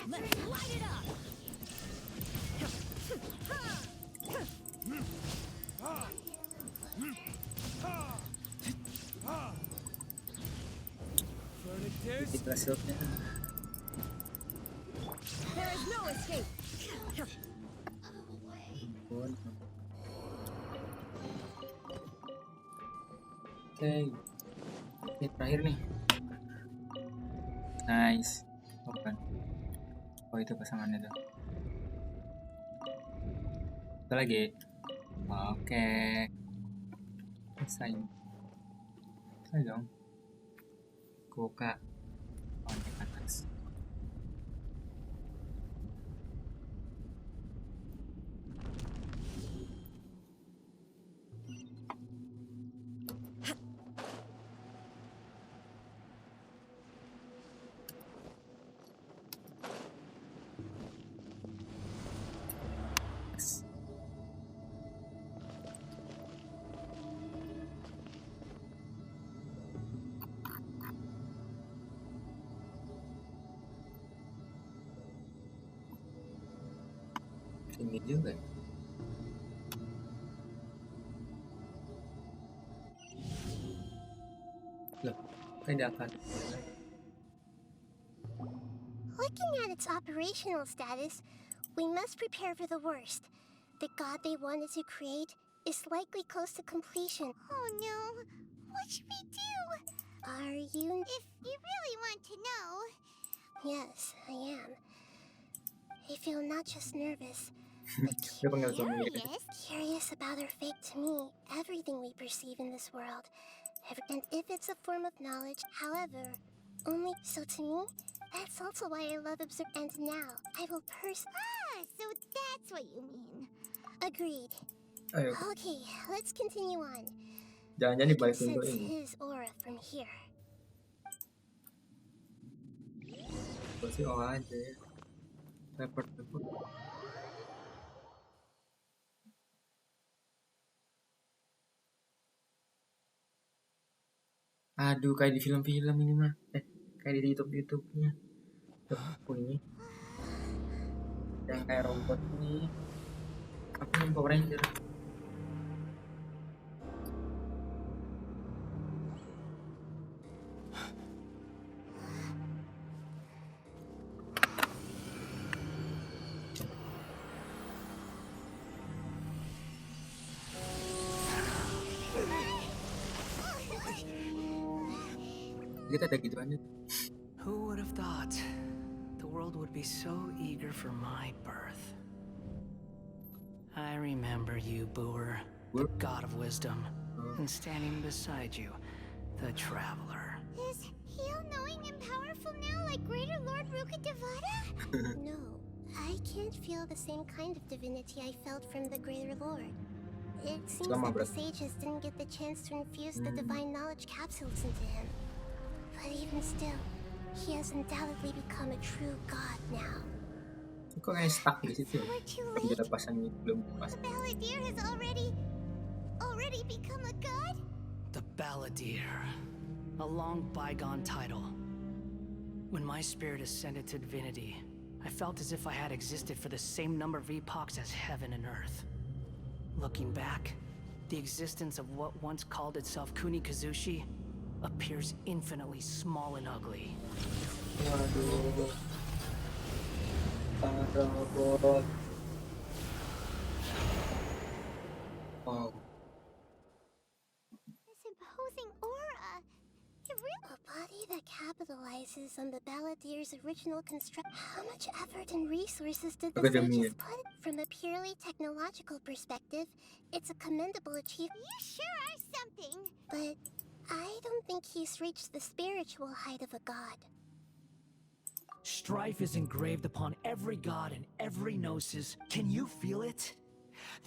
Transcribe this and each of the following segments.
Let's light it up. Kita shotnya. There is no escape. Oke, ini terakhir nih. Nice. Bukan. Oh itu pasangannya tuh. Satu lagi. Oke. Selesai. Selesai dong. Buka. Oh, di atas. Ini juga. Loh, kayak akan. Looking at its operational status, we must prepare for the worst. The god they wanted to create is likely close to completion. Oh no, what should we do? Are you... If you really want to know... Yes, I am. I feel not just nervous, but curious about her fate. To me, everything we perceive in this world, and if it's a form of knowledge, however, only so to me, that's also why I love observe. And now, I will so that's what you mean. Agreed. Ayo. Okay, let's continue on. Jangan-jangan I can dibalikin sense ini. his aura from here. Pasti aja ya. Repot. Aduh, kayak di film-film ini mah. Kayak di YouTube-nya. Oh ini. Yang kayak robot ini. Apa yang Power Ranger? Kita ada gitu aja. Who would have thought the world would be so eager for my birth? I remember you, Boer, the god of wisdom, and standing beside you, the traveler. Is he all-knowing and powerful now like Greater Lord Rukkhadevata? No, I can't feel the same kind of divinity I felt from the Greater Lord. It seems that the sages didn't get the chance to infuse the divine knowledge capsules into him. But even still, he has undoubtedly become a true god now. Kok kayak stuck di situ? Kita pasang belum pas. The Balladeer has already become a god? The Balladeer, a long bygone title. When my spirit ascended to divinity, I felt as if I had existed for the same number of epochs as heaven and earth. Looking back, the existence of what once called itself Kunikazushi appears infinitely small and ugly. Waduh. Robot. Wow. This imposing aura. A body that capitalizes on the Balladeer's original construct. How much effort and resources did the sages put? From a purely technological perspective, it's a commendable achievement. You sure are something. But I don't think he's reached the spiritual height of a god. Strife is engraved upon every god and every gnosis. Can you feel it?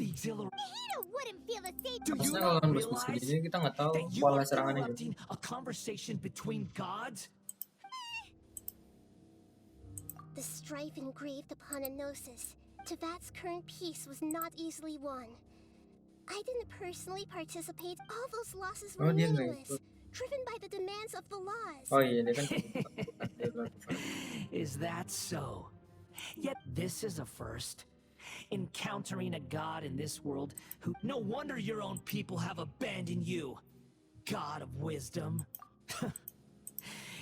The exhilaration. Hito wouldn't feel the same. Do you not realize that you are interrupting a conversation between gods? The strife engraved upon a gnosis. Tevat's current peace was not easily won. I didn't personally participate. All those losses were meaningless, driven by the demands of the laws. Oh iya, dia kan. Is that so? Yet this is a first. Encountering a god in this world who... No wonder your own people have abandoned you. God of wisdom.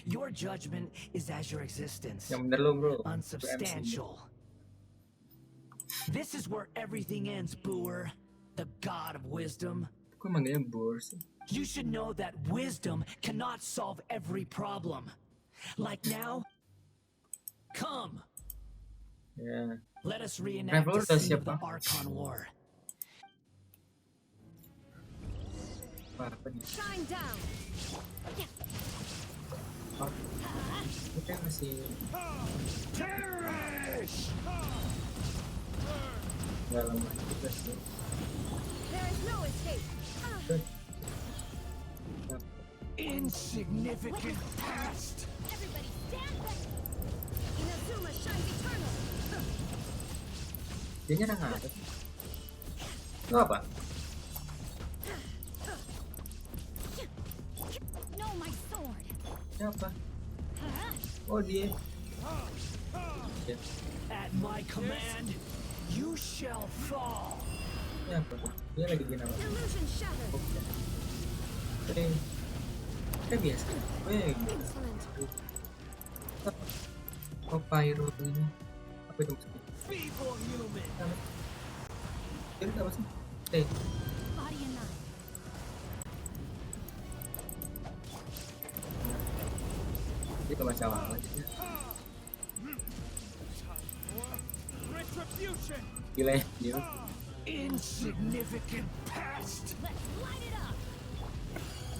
Your judgment is as your existence. Yang bener lo bro. Unsubstantial. This is where everything ends, Booer. The god of wisdom. Kok manggilnya Boor sih? You should know that wisdom cannot solve every problem. Like now, come. Ya. Let us reenact Traveler the udah scene siap, of the Pak. Archon War. Apa nih? Shine down. Oh. Kita masih nggak lama juga sih. There is no escape. Insignificant past. Everybody stand back. Inazuma shines eternal. Dia nyerang apa? Itu apa? No, my sword. Ini apa? Oh dia. Ya. At my command, you shall fall. Ini apa? Dia lagi bikin apa? Illusion shattered. Oke. Oke. Kayak biasa. Wih. Oh pyro ini. Apa itu maksudnya? Feeble human. Ini apa sih? Body and mind. Dia ke masalah aja. Retribution. Gila ya dia. Insignificant past. Let's light it up.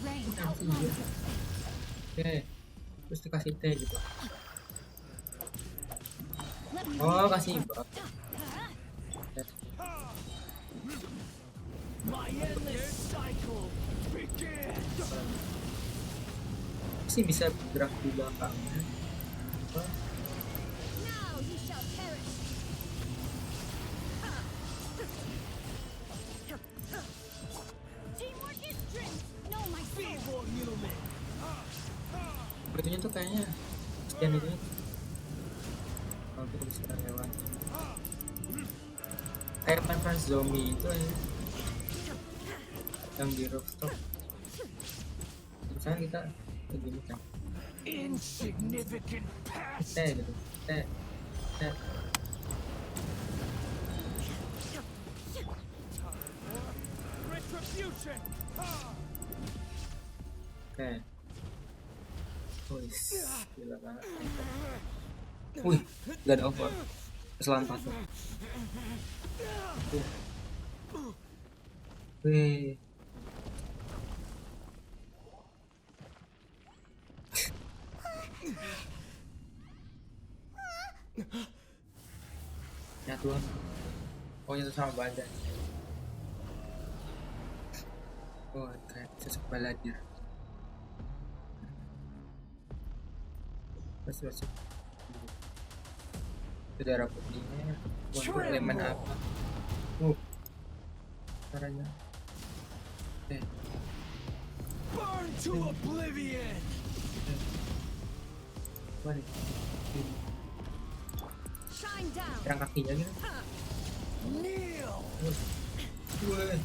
Rain Kasih outlines dia. it. Oke. Terus dikasih teh gitu. Let me Oh kasih bak. My endless cycle begins. Sih bisa bergerak di belakangnya. Apa? Now you shall perish. Teamwork is strength. No, my sword. Feeble human. Itunya tuh kayaknya sekian itu. Kalau kita bisa lewat. Kayak pan zombie itu aja. Yang di rooftop. Misalnya kita begini kan. Insignificant past. Teh gitu. Teh. Retribution. Oke. Wih, gila banget. Wih, gak ada over. Kesalahan patut. Wih. Nyatuan. Oh nyatu sama badan. Oh kayak sosok baladir. Masuk. Itu darah putihnya. Waduh elemen apa? Caranya. Burn to oblivion. Mari. Shine down. Serang kakinya gitu. Kneel. Wih.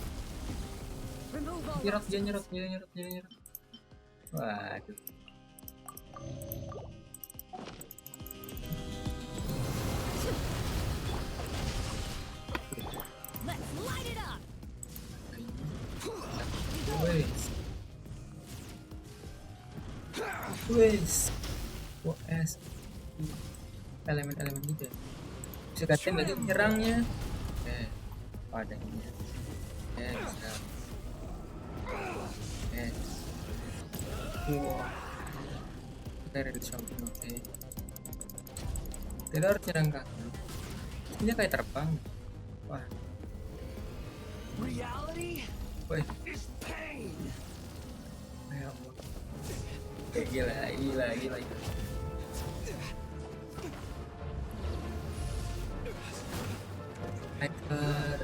Remove all Nyerot. Waduh. Let's light it up. Wes. OS. Elemen-elemen gitu. Bisa gantiin lagi nyerangnya. Padanya. Bisa. Wow. Kita ready something, oke. Kita harus nyerang kaki. Ini kayak terbang. Wah. Reality Wih. is pain. Ya ampun. Gila. Hacker.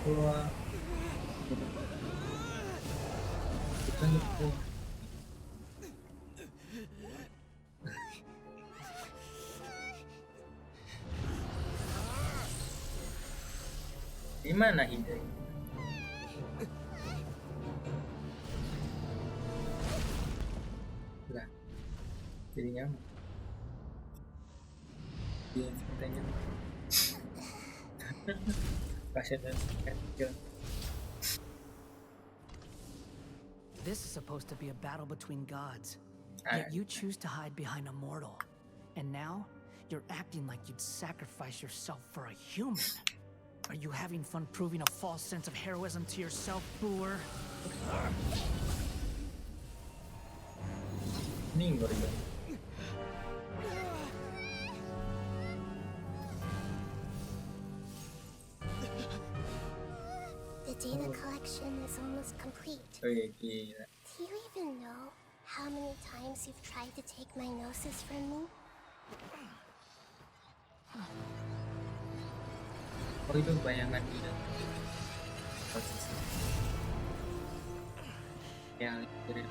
Wah, bukan itu. Gimana ide? Lah, jadi nyamuk. Dia katanya pasien dan kecil. This is supposed to be a battle between gods, Ah, yet you choose to hide behind a mortal. And now, you're acting like you'd sacrifice yourself for a human. Are you having fun proving a false sense of heroism to yourself, Booer? Ini ngeri banget. The data collection is almost complete. Oh iya, gila. Do you even know how many times you've tried to take my gnosis from me? Oh itu bayangan dia. Posisi. Yang kira.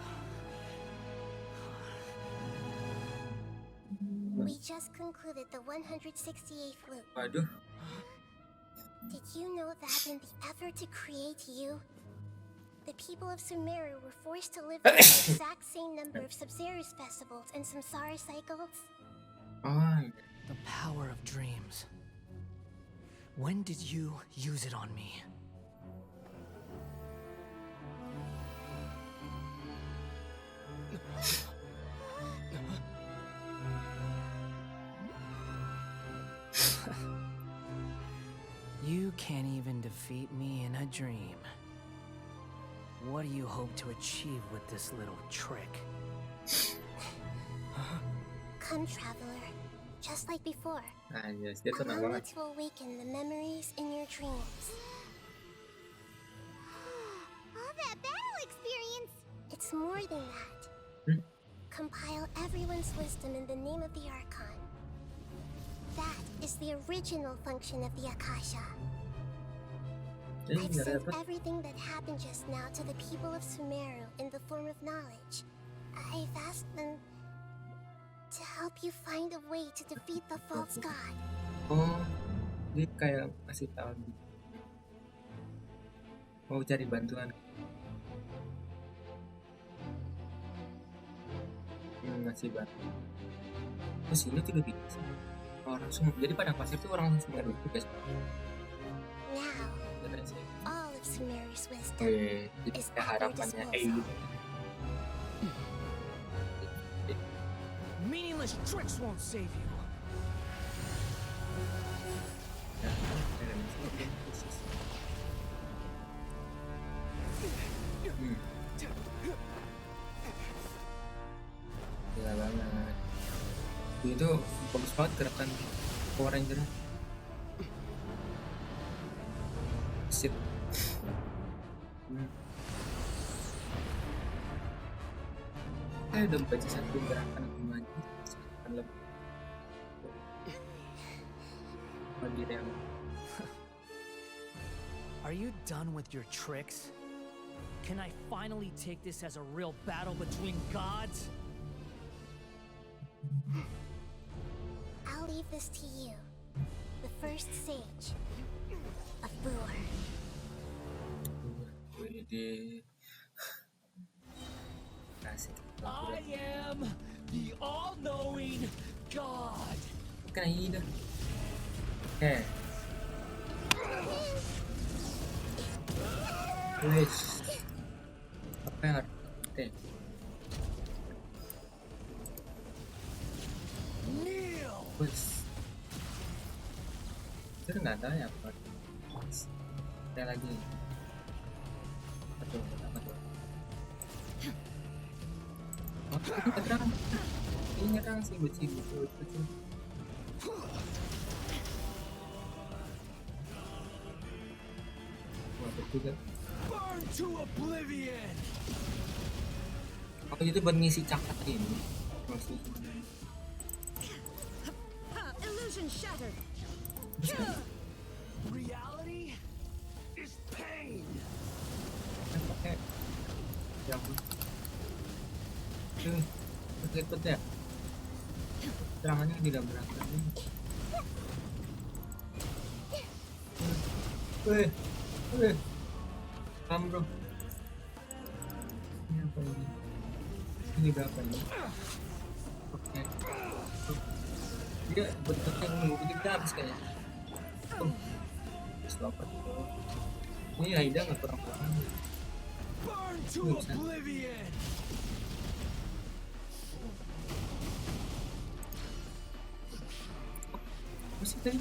We just concluded the 168th loop. Waduh. Did you know that in the effort to create you, the people of Sumeru were forced to live in the exact same number of Sub-Zerus festivals and Samsara cycles? Oh iya. The power of dreams. When did you use it on me? You can't even defeat me in a dream. What do you hope to achieve with this little trick? Come, traveler. Just like before. Ah yes, dia tenang Allow me banget. to awaken the memories in your dreams. All that battle experience! It's more than that. Hmm? Compile everyone's wisdom in the name of the Archon. That is the original function of the Akasha. I've Nggak sent dapat. everything that happened just now to the people of Sumeru in the form of knowledge. I've asked them to help you find a way to defeat the false god. Oh, dia kayak masih tahu. Mau cari bantuan. Ngasih bantuan. Terus ini juga bisa. Orang semua. Jadi pada pasir tuh orang semua itu guys. Now, Bener sih. all of Sumeru's wisdom Jadi is kayak at your harapannya disposal. gitu. Meaningless tricks won't save you. Gila banget. Itu bagus banget gerakan Power Ranger. Sip. Saya udah baca satu gerakan kemarin. Lebih. Bagi yang Are you done with your tricks? Can I finally take this as a real battle between gods? I'll leave this to you, the first sage of Booer. Wede. Asik. I am the all-knowing God. Kan ida. Wes. Apa yang harus Kneel. Wes. Itu nggak tahu ya apa. Ada lagi. Aduh, apa tuh? Oh, itu nyerang. Ini nyerang sih beci. Wah, betul kan? Burn to oblivion. Oh, itu buat ngisi cakrat ini. Masih. Illusion shattered! Reality is Ya ampun. Ribet ya. Serangannya tidak berangkat nih. Weh, weh. Paham bro. Ini apa ini? Ini berapa nih? Oke. Dia bentuknya nunggu kita habis kayaknya. Stop it. Ini Aida nggak kurang-kurang. Burn to oblivion! Masih tadi.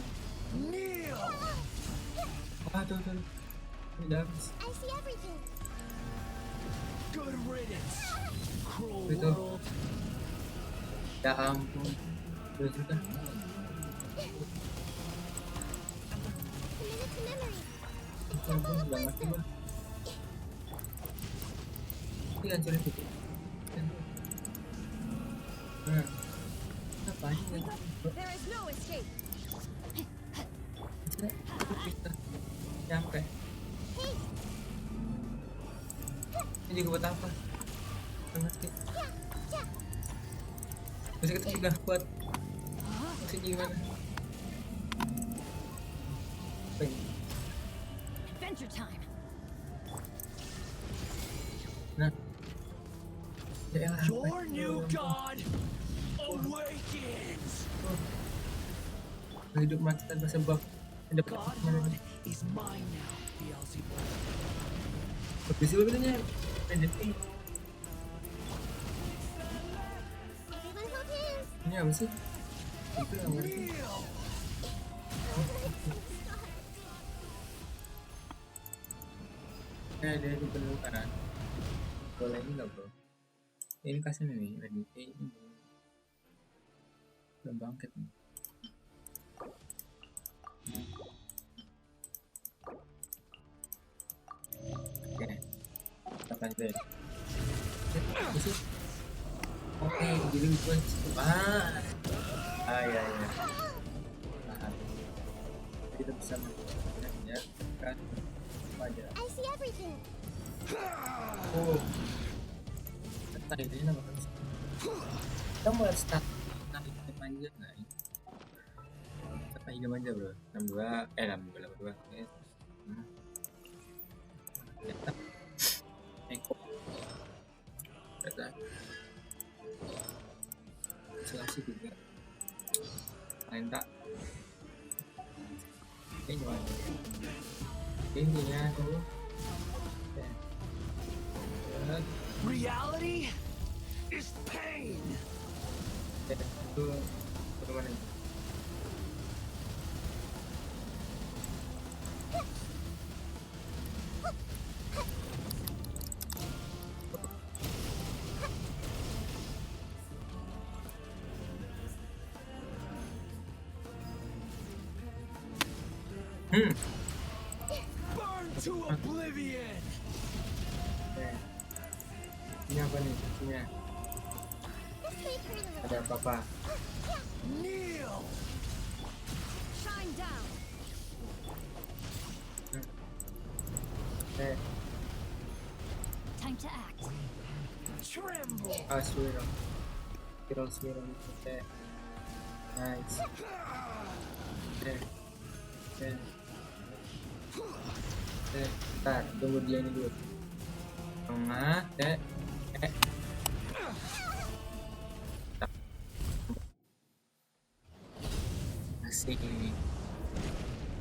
Kneel! Tuh. Udah habis. I see everything. Good riddance! Cruel Itu. world! Ya ampun. Udah juga. Committed to memory. Ampun, udah mati gua. Ini hancurin itu. Nah. Ngapain ya? There is no escape. Kita nyampe. Hey, Ini juga buat apa? Ngerti. yeah. Masih kita udah kuat. Masih gimana? Apa ini? Adventure time. Nah. Ya elah, apa Your ini? new god awakens! Hidup mati tanpa sebab. Ada mana Godhood nih? is mine now, Beelzebub. Habis itu katanya pendek ini. Everyone hold hands. Ini apa sih? Itu yang ngerti. Kneel! Ada di penukaran. Boleh ini nggak bro? Ini kasih nih, lagi ini. Udah bangkit nih. Oke, kita lanjut. Masuk. Oke, jadi gue ya. Tahan. Kita bisa menggunakan ya kan apa aja. I see everything. Oh, tadi ini nama kan. Kita mau start nanti kita panjang nggak ini? Kita panjang aja bro. 62 oke. Kita neko. Kita isolasi juga. Lain tak. Ini gimana? Ini ya tuh. Reality is pain! Itu bagaimana ini? Burn to oblivion! Oke. Ini apa nih? Ini Let's wait for a little. ada apa-apa? Kneel! Shine down. Oke. Time to act. Tremble! Swirl. Swirl. Oke. Nice. Oke. Bentar, tunggu dia ini dulu. Tengah, asik ini.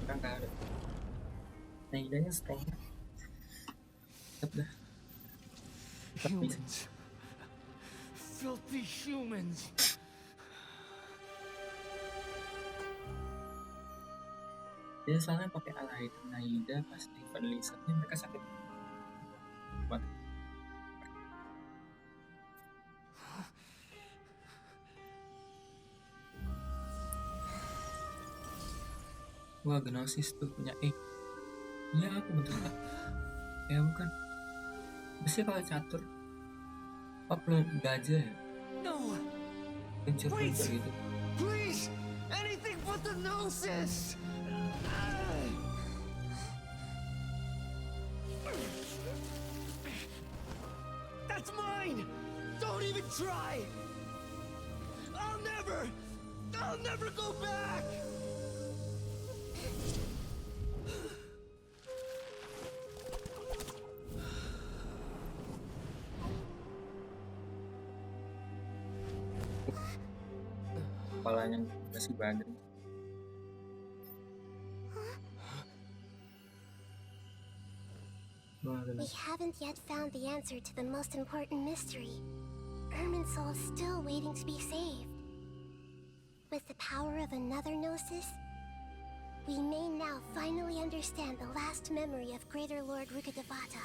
Kan nggak ada. Nah, idenya strong. Tetap dah. Tetap bisa. Humans. Filthy humans. Dia soalnya pakai Naida pas di finalisasi mereka sakit banget. Wah, Gnosis tuh punya ini apa bentuknya? Ya bukan. Biasanya kalau catur belum gajah ya? No! Pencur gitu. Please! Anything but the gnosis! even try. I'll never go back. Kepalanya masih badan. We haven't yet found the answer to the most important mystery. Irminsul is still waiting to be saved. With the power of another Gnosis, we may now finally understand the last memory of Greater Lord Rukkhadevata.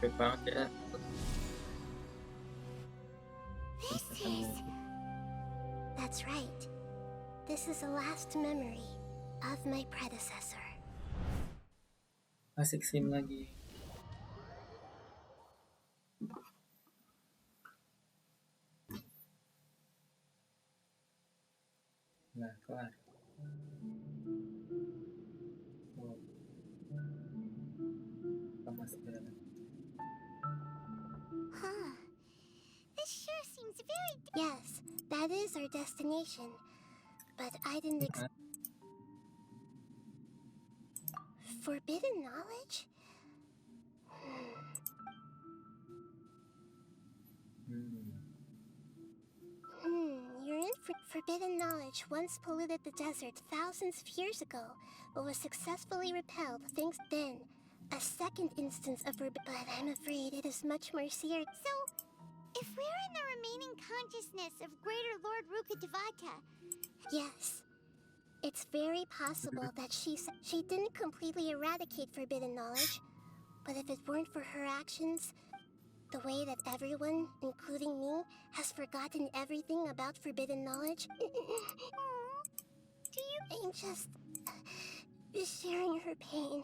Gede banget ya. That's right. This is the last memory of my predecessor. Asik sim lagi. Nah, kelar. Oh. Sama sekali. Huh. This sure seems very... Yes, that is our destination. But I didn't Forbidden knowledge? You're in forbidden knowledge once polluted the desert thousands of years ago, but was successfully repelled thanks then. A second instance of but I'm afraid it is much more serious. So, if we're in the remaining consciousness of Greater Lord Rukkhadevata... Yes. It's very possible that she didn't completely eradicate forbidden knowledge, but if it weren't for her actions, the way that everyone, including me, has forgotten everything about forbidden knowledge. I'm just sharing her pain.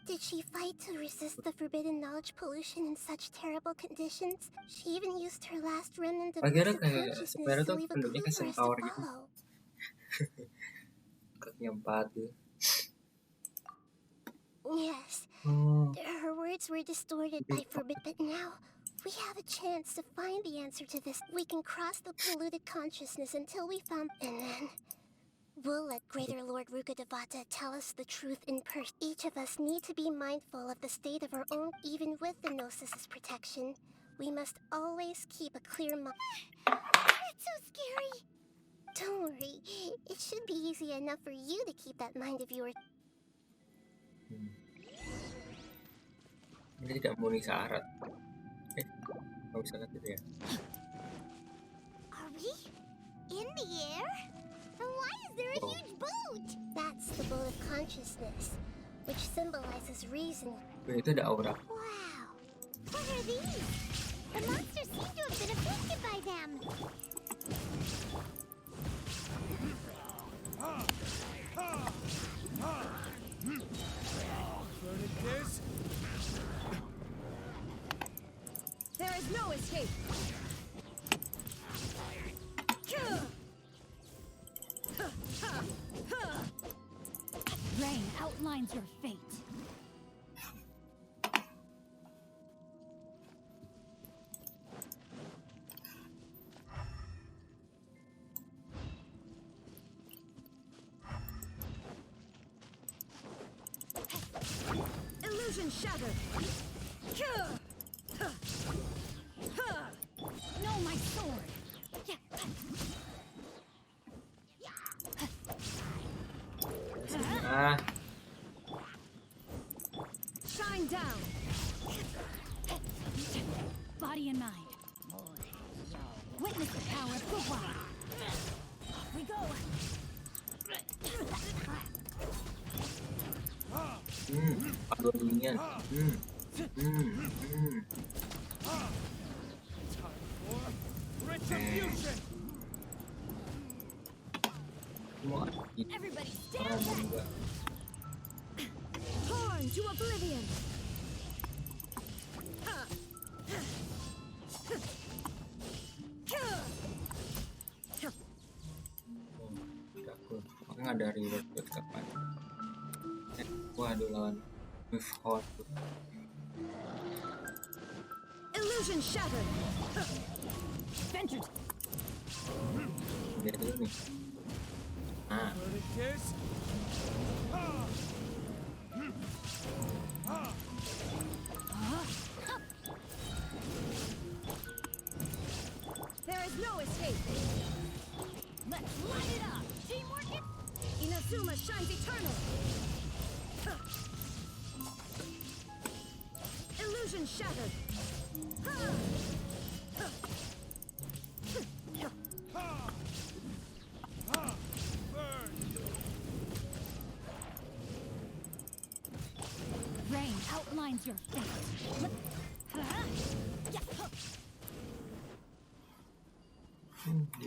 Did she fight to resist the forbidden knowledge pollution in such terrible conditions? She even used her last remnant of lucid consciousness to leave a clue for us to follow. Yang padu. Yes. Her words were distorted by forbidden, but now we have a chance to find the answer to this. We can cross the polluted consciousness until we found, and then we'll let Greater Lord Rukkhadevata tell us the truth in person. Each of us need to be mindful of the state of our own, even with the Gnosis' protection. We must always keep a clear mind. That's so scary. Don't worry, it should be easy enough for you to keep that mind of yours. Ini tidak memenuhi syarat. Nggak bisa lihat itu ya. Are we in the air? And why is there a huge boat? That's the boat of consciousness, which symbolizes reason. Itu ada aura. Wow. What are these? The monsters seem to have been affected by them. There is no escape. Rain outlines your fate. Illusion shattered. No, my sword. Shine down. Body and mind. Witness the power of Gugwa. Off we go. Aduh dingin. Everybody stand back. Torn to oblivion. Aku nggak ada reward buat kapan. Waduh lawan move hot. Illusion shattered. Vengeance. Lihat dulu nih. Ah, There is no escape. Let's light it up. Teamwork. Inazuma shines eternal. Illusion shattered. Rain outlines your fate.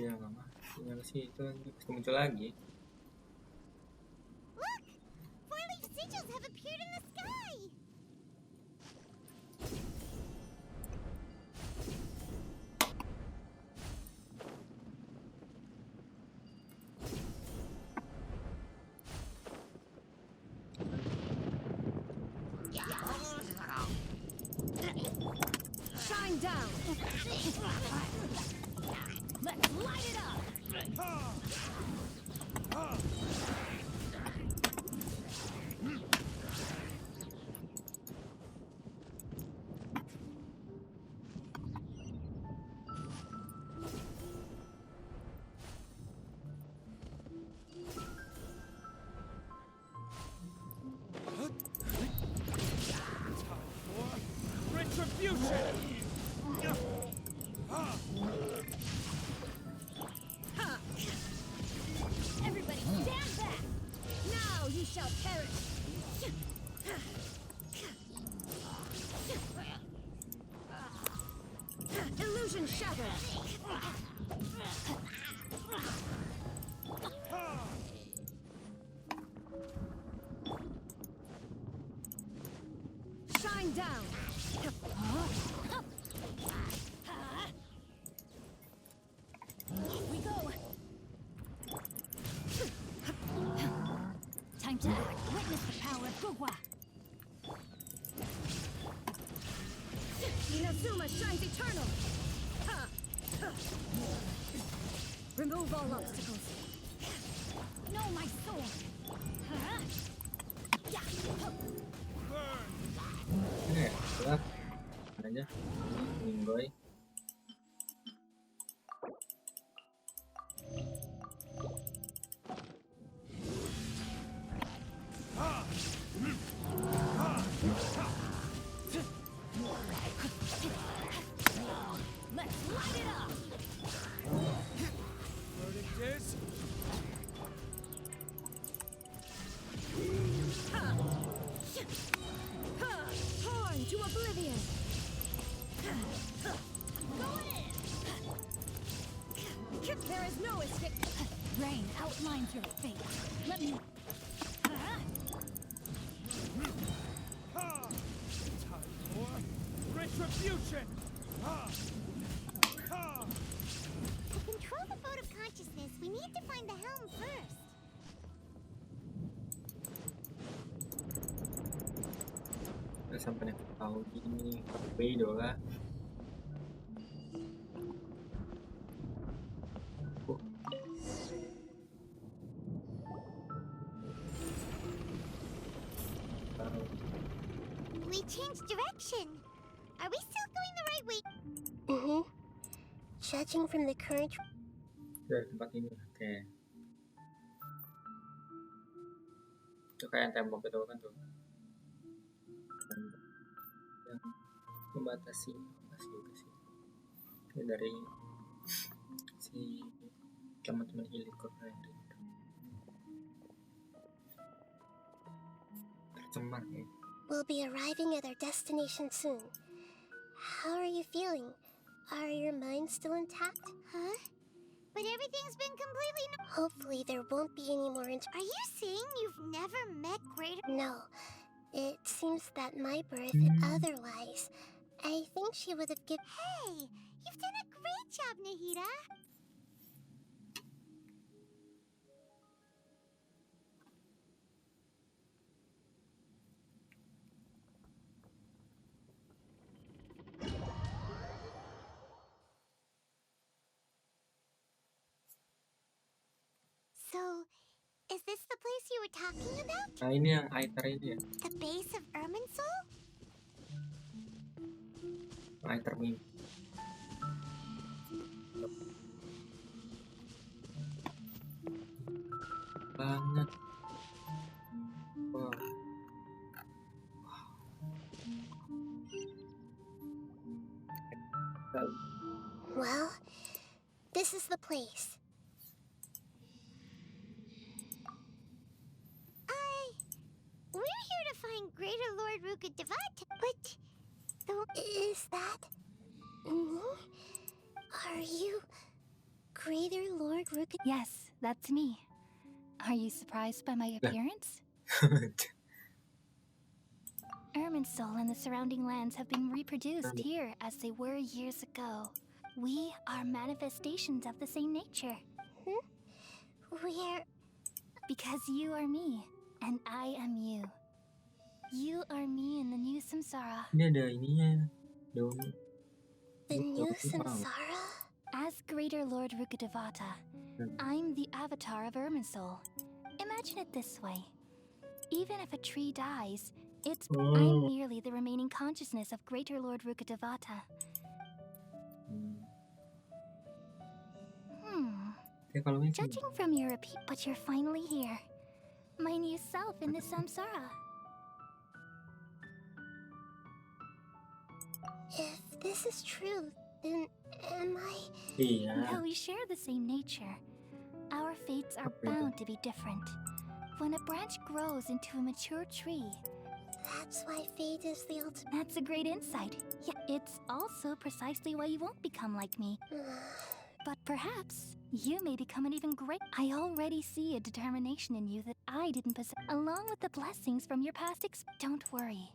dia nggak mah. Tinggal sih itu muncul lagi. Look! Four-leaf sigils have appeared in the sky! Shine down. Let's light it up. Everybody stand back. Now you shall perish. Illusion shattered. Shine down. Here we go. Time to act. Witness the power of Gugwa. Inazuma shines eternal. Remove all obstacles. Know my sword. Ini ya, gelap aja. Minggoy. Let's light it up. Torn to oblivion. Going in. There is no escape. Rain outlines your fate. Let me. Retribution! To control the boat of consciousness, we need to find the helm first. Udah sampai tahu ini video lah. We changed direction. Are we still going the right way? Mm-hmm. Judging from the current... Dari tempat ini, oke. Itu kayak tembok itu kan tuh. Yang membatasi juga sih. Ini dari si teman-teman helikopter itu. Tercemar ya. We'll be arriving at our destination soon. How are you feeling? Are your minds still intact? Huh? But everything's been completely... Hopefully there won't be any more Are you saying you've never met greater... No. It seems that my birth otherwise. I think she would have given... Hey, you've done a great job, Nahida. this the place you were talking about? Nah ini yang Aether ini ya, The base of Irminsul? Aether mimpi. Banget. Wah. Well, this is the place. We're here to find Greater Lord Rukkhadevata, but Is that me? Are you Greater Lord Rukkhadevata? Yes, that's me. Are you surprised by my appearance? Irminsul and the surrounding lands have been reproduced here as they were years ago. We are manifestations of the same nature. We're... Because you are me, and I am you. You are me in the new samsara. Ini ada ininya, daun. the new Daun pisang. samsara? As Greater Lord Rukkhadevata, I'm the avatar of Irminsul. Imagine it this way. Even if a tree dies, I'm merely the remaining consciousness of Greater Lord Rukkhadevata. Ya kalau ini Judging from your but you're finally here. My new self in the samsara. If this is true, then am I... iya. Though we share the same nature, our fates are bound to be different. When a branch grows into a mature tree, That's why fate is the ultimate... that's a great insight. Yeah, it's also precisely why you won't become like me. But perhaps you may become an even great... I already see a determination in you that I didn't possess, along with the blessings from your past Don't worry.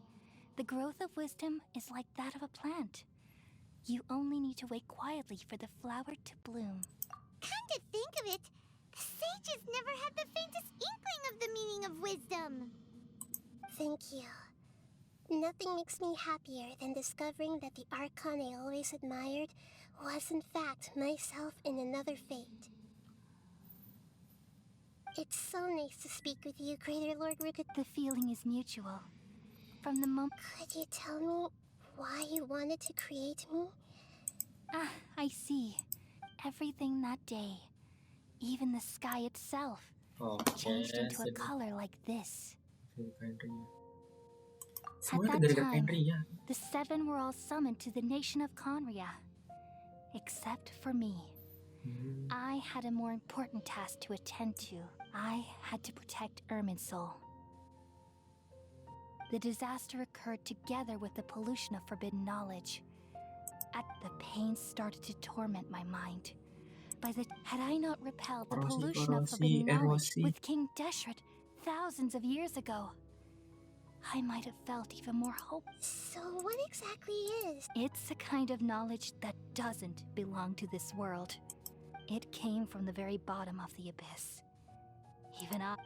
The growth of wisdom is like that of a plant. You only need to wait quietly for the flower to bloom. come to think of it, the sages never had the faintest inkling of the meaning of wisdom. Thank you. Nothing makes me happier than discovering that the Archon I always admired was in fact myself in another fate. It's so nice to speak with you, Greater Lord Rukkhadevata. The feeling is mutual. From the moment... Could you tell me why you wanted to create me? Ah, I see. Everything that day, even the sky itself, changed into a color like this. At Semua itu that gara-gara time, Henry ya. the seven were all summoned to the nation of Conria. Except for me. I had a more important task to attend to. I had to protect Irminsul. The disaster occurred together with the pollution of forbidden knowledge. The pain started to torment my mind. Had I not repelled the pollution of forbidden knowledge with King Deshret thousands of years ago, I might have felt even more hope. So what exactly is? It's a kind of knowledge that doesn't belong to this world. It came from the very bottom of the abyss.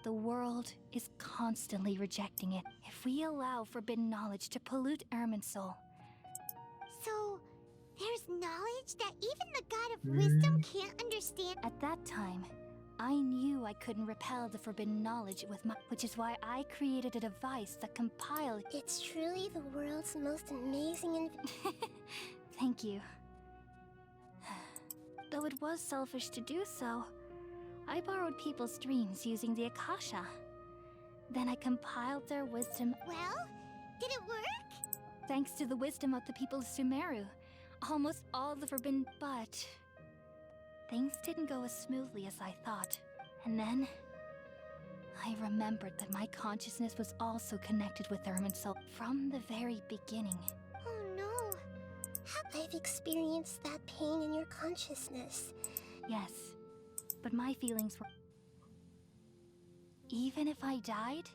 The world is constantly rejecting it. If we allow forbidden knowledge to pollute Irminsul, So, there's knowledge that even the god of wisdom can't understand. at that time, I knew I couldn't repel the forbidden knowledge with which is why I created a device that compiled... It's truly the world's most amazing Thank you. Though it was selfish to do so, I borrowed people's dreams using the Akasha. Then I compiled their wisdom. Well, did it work? Thanks to the wisdom of the people of Sumeru, almost all the forbidden... But... things didn't go as smoothly as I thought. And then... I remembered that my consciousness was also connected with Irminsul from the very beginning. Oh no. I've experienced that pain in your consciousness. Yes, but my feelings were... Even if I died,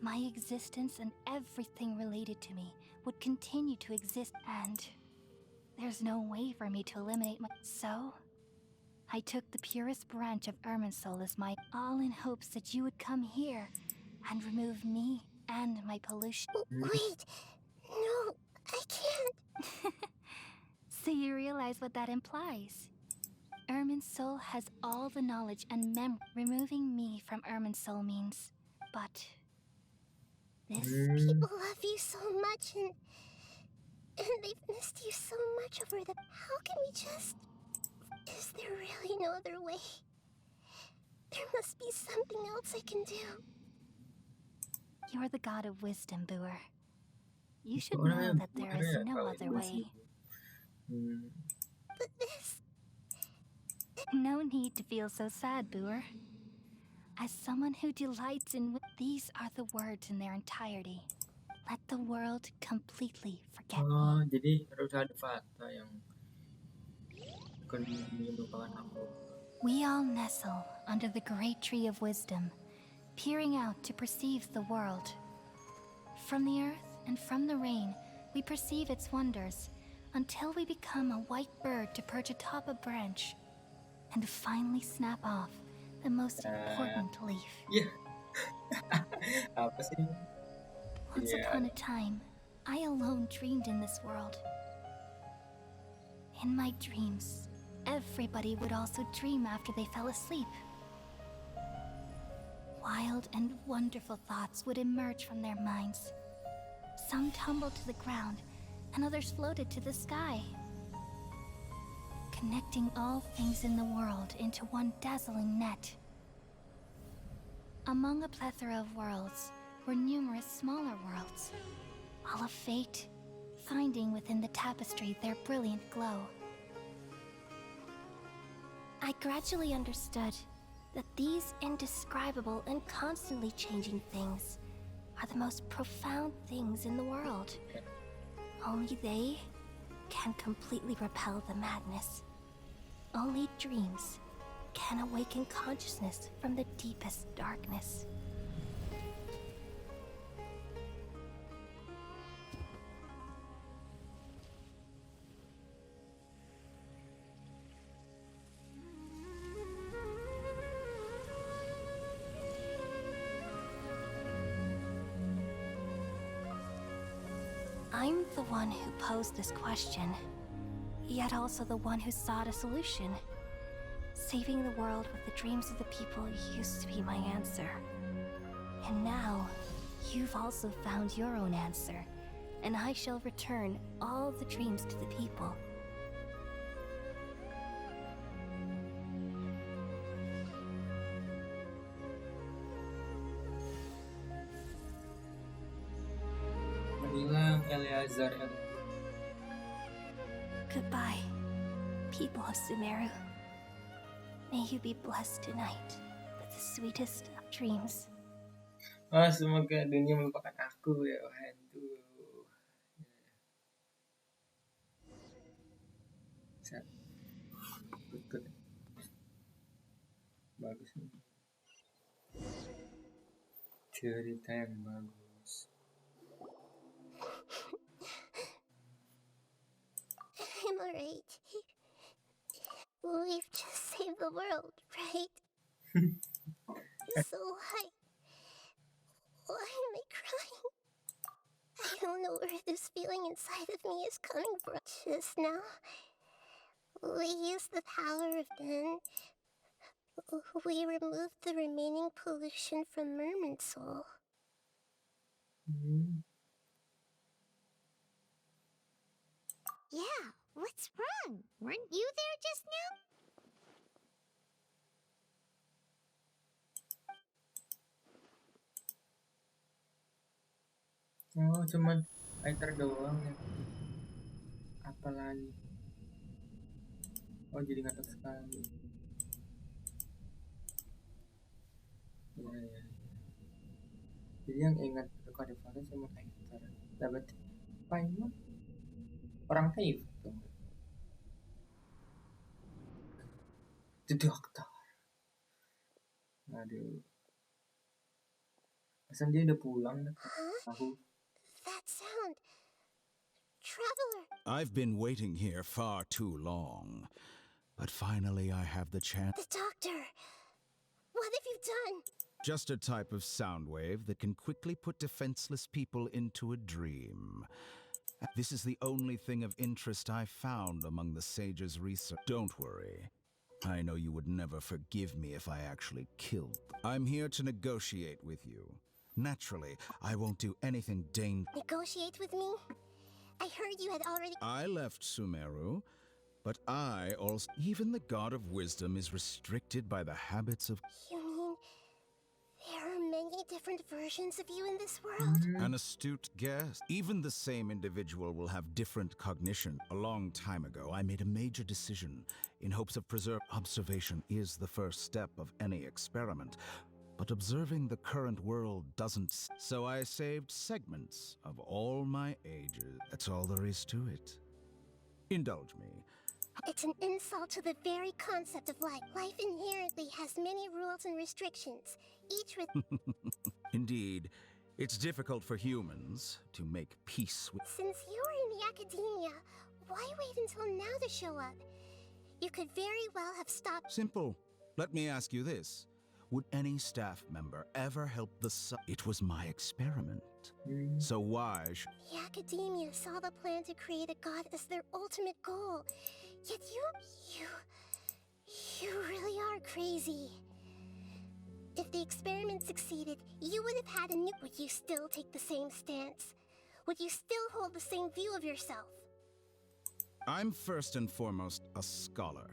my existence and everything related to me would continue to exist, and there's no way for me to eliminate my... So, I took the purest branch of Irminsul as my... all in hopes that you would come here and remove me and my pollution. Wait. No, I can't. So you realize what that implies? Ermin's soul has all the knowledge and memory. Removing me from Ermin's soul means, but this. People love you so much, and they've missed you so much over the. How can we just? Is there really no other way? There must be something else I can do. You're the god of wisdom, Booer. You should Orang know yang that there Buer is ya, no kalau other itu way. sih. But this. No need to feel so sad, Booer. As someone who delights in these are the words in their entirety. Let the world completely forget Oh, me. jadi Rukkhadevata yang akan menyembuhkan aku. We all nestle under the great tree of wisdom, peering out to perceive the world. From the earth and from the rain, we perceive its wonders, until we become a white bird to perch atop a branch, and finally snap off the most important leaf. Iya. Apa sih? Once Yeah. upon a time, I alone dreamed in this world. In my dreams, everybody would also dream after they fell asleep. Wild and wonderful thoughts would emerge from their minds. Some tumbled to the ground, and others floated to the sky, connecting all things in the world into one dazzling net. Among a plethora of worlds were numerous smaller worlds, all of fate, finding within the tapestry their brilliant glow. I gradually understood that these indescribable and constantly changing things are the most profound things in the world. Only they can completely repel the madness. Only dreams can awaken consciousness from the deepest darkness. I'm the one who posed this question, yet also the one who sought a solution. Saving the world with the dreams of the people used to be my answer. And now, you've also found your own answer, and I shall return all the dreams to the people. Bilang Eleazar Goodbye, people of Sumeru. May you be blessed tonight with the sweetest of dreams. Oh, semoga dunia melupakan aku ya. Aduh. Set. Good. Bagus nih. Cerita yang bagus. I'm alright. We've just saved the world, right? So why am I crying? I don't know where this feeling inside of me is coming from. Just now, we used the power of Den. We removed the remaining pollution from Merman's soul. Yeah, what's wrong? Weren't you there just now? Oh, cuman fighter doang ya. Apalagi. Oh, jadi ngatur sekali. Ya. Jadi yang ingat Rukkhadevata cuma fighter. Dapat Paimon orang Taif tuh. The Doctor. Aduh. Pesan dia udah pulang dah. Tahu. That sound. Traveler. I've been waiting here far too long, but finally I have the chance. The Doctor. What have you done? Just a type of sound wave that can quickly put defenseless people into a dream. This is the only thing of interest I found among the sage's research. Don't worry. I know you would never forgive me if I actually killed. I'm here to negotiate with you. Naturally, I won't do anything Negotiate with me? I heard you had already... I left Sumeru, but I also... Even the god of wisdom is restricted by the habits of... You mean there are many different versions of you in this world? An astute guess. Even the same individual will have different cognition. A long time ago, I made a major decision in hopes of preserve. Observation is the first step of any experiment, but observing the current world doesn't. So I saved segments of all my ages. That's all there is to it. Indulge me. It's an insult to the very concept of life. Life inherently has many rules and restrictions, each with... Indeed, it's difficult for humans to make peace with... Since you're in the academia, why wait until now to show up? You could very well have stopped... Simple. Let me ask you this. Would any staff member ever help the It was my experiment. So why The academia saw the plan to create a god as their ultimate goal. Yet you really are crazy. If the experiment succeeded, you would have had a new... Would you still take the same stance? Would you still hold the same view of yourself? I'm first and foremost a scholar.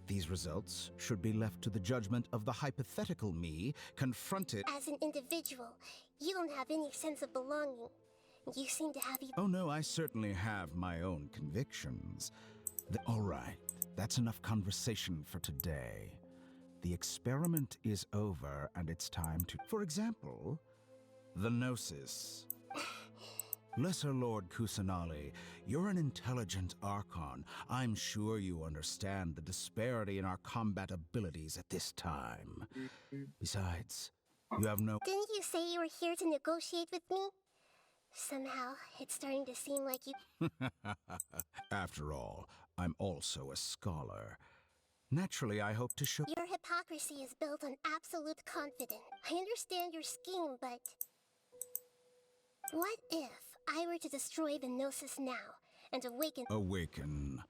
These results should be left to the judgment of the hypothetical me confronted... As an individual, you don't have any sense of belonging. You seem to have... Oh no, I certainly have my own convictions. All right, that's enough conversation for today. The experiment is over and it's time to... For example, the Gnosis. Lesser Lord Kusanali, you're an intelligent Archon. I'm sure you understand the disparity in our combat abilities at this time. Besides, you have no... Didn't you say you were here to negotiate with me? Somehow, it's starting to seem like you... After all, I'm also a scholar. Naturally, I hope to show... Your hypocrisy is built on absolute confidence. I understand your scheme, but... What if I were to destroy the Gnosis now, and awaken... Awaken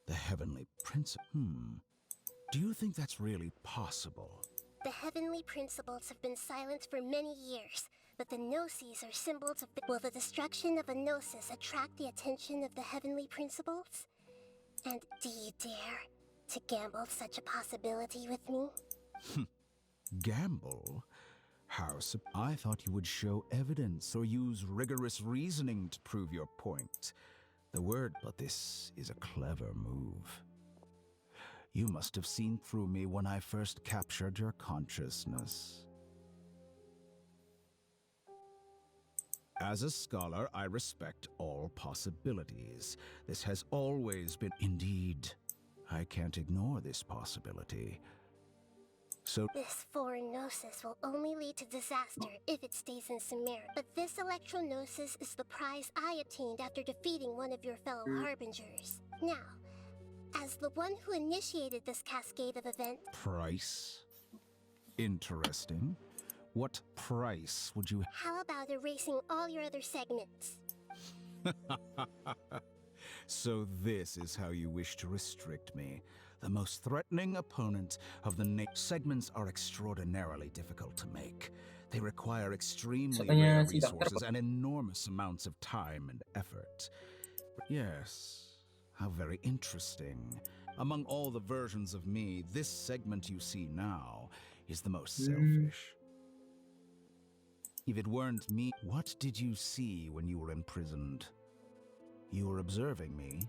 the Heavenly Prince... Do you think that's really possible? The Heavenly Principles have been silent for many years, but the Gnosis are symbols of the... Will the destruction of a Gnosis attract the attention of the Heavenly Principles? And do you dare to gamble such a possibility with me? Gamble? I thought you would show evidence or use rigorous reasoning to prove your point. But this is a clever move. You must have seen through me when I first captured your consciousness. As a scholar, I respect all possibilities. This has always been... Indeed, I can't ignore this possibility. So... This foreign Gnosis will only lead to disaster if it stays in Sumeru. But this Electro-Gnosis is the prize I obtained after defeating one of your fellow Harbingers. Now, as the one who initiated this cascade of events... Price? Interesting. What price would you... How about erasing all your other segments? So this is how you wish to restrict me. The most threatening opponent of the segments are extraordinarily difficult to make. They require extremely rare resources and enormous amounts of time and effort. Yes, how very interesting. Among all the versions of me, this segment you see now is the most selfish. If it weren't me, what did you see when you were imprisoned? You were observing me.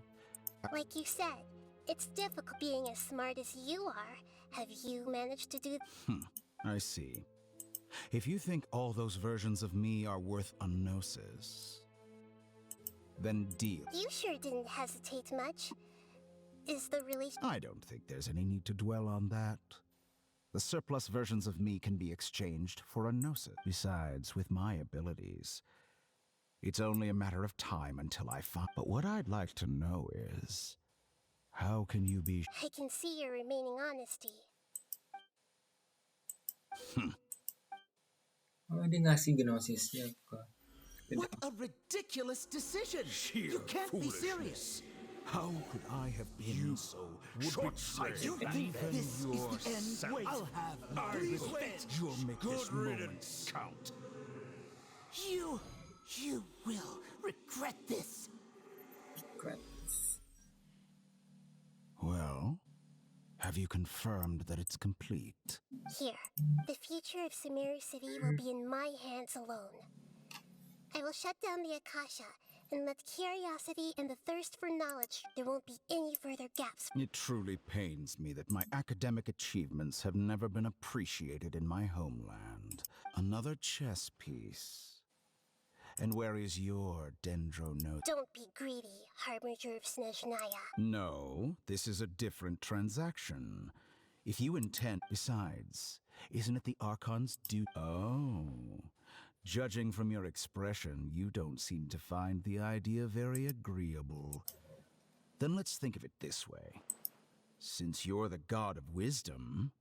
Like you said, it's difficult being as smart as you are. Have you managed to do... I see. If you think all those versions of me are worth a Gnosis, then deal. You sure didn't hesitate much. Is the relation... I don't think there's any need to dwell on that. The surplus versions of me can be exchanged for a Gnosis. Besides, with my abilities, it's only a matter of time until I find... But what I'd like to know is... How can you be... I can see your remaining honesty. Oh, dia ngasih Gnosisnya ke... What a ridiculous decision! You can't be serious! How could I have been so short-sighted? You think this is the end? Wait, I'll have Please wait. You'll make this moment count. you will regret this. Crap. Well, have you confirmed that it's complete? Here, the future of Sumeru City will be in my hands alone. I will shut down the Akasha and let curiosity and the thirst for knowledge. There won't be any further gaps. It truly pains me that my academic achievements have never been appreciated in my homeland. Another chess piece. And where is your dendronote? Don't be greedy, Harbinger of Snezhnaya. No, this is a different transaction. If you intend... Besides, isn't it the Archon's duty? Oh. Judging from your expression, you don't seem to find the idea very agreeable. Then let's think of it this way. Since you're the god of wisdom,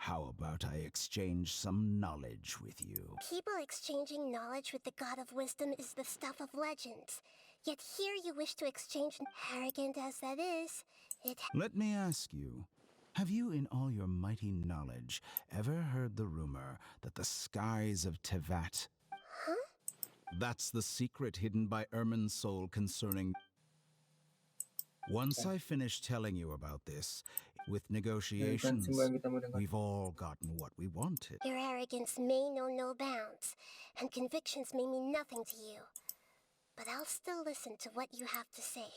how about I exchange some knowledge with you? People exchanging knowledge with the God of Wisdom is the stuff of legends. Yet here you wish to exchange, arrogant as that is, it... Let me ask you, have you in all your mighty knowledge ever heard the rumor that the skies of Tevat... Huh? That's the secret hidden by Ermin's soul concerning... Once I finish telling you about this, with negotiations, we've all gotten what we wanted. Your arrogance may know no bounds, and convictions may mean nothing to you. But I'll still listen to what you have to say.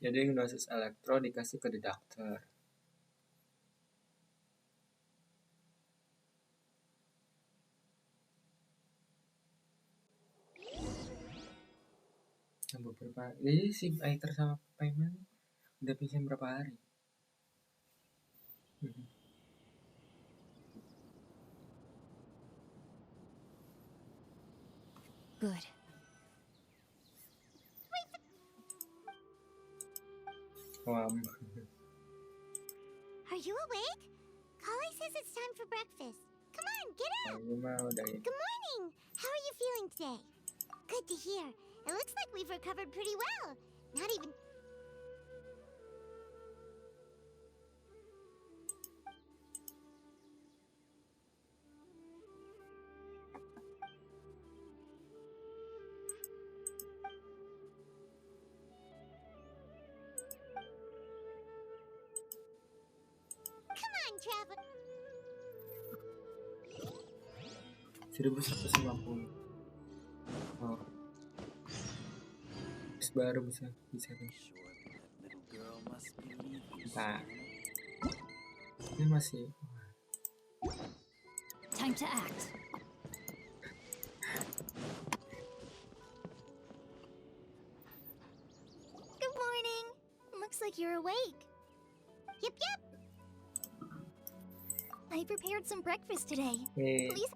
Jadi hipnosis elektro dikasih ke the doctor. Beberapa, jadi si Aether sama Payman udah pisah berapa hari? Good. Are you awake? Kali says it's time for breakfast. Come on, get up! Good morning! How are you feeling today? Good to hear. It looks like we've recovered pretty well. Not even... Come on, Travel. 1150. Oh. Baru bisa kan. Nah. Ini masih. Time to act. Good morning. Looks like you're awake. Yep, yep. I prepared some breakfast today. Hey. Please.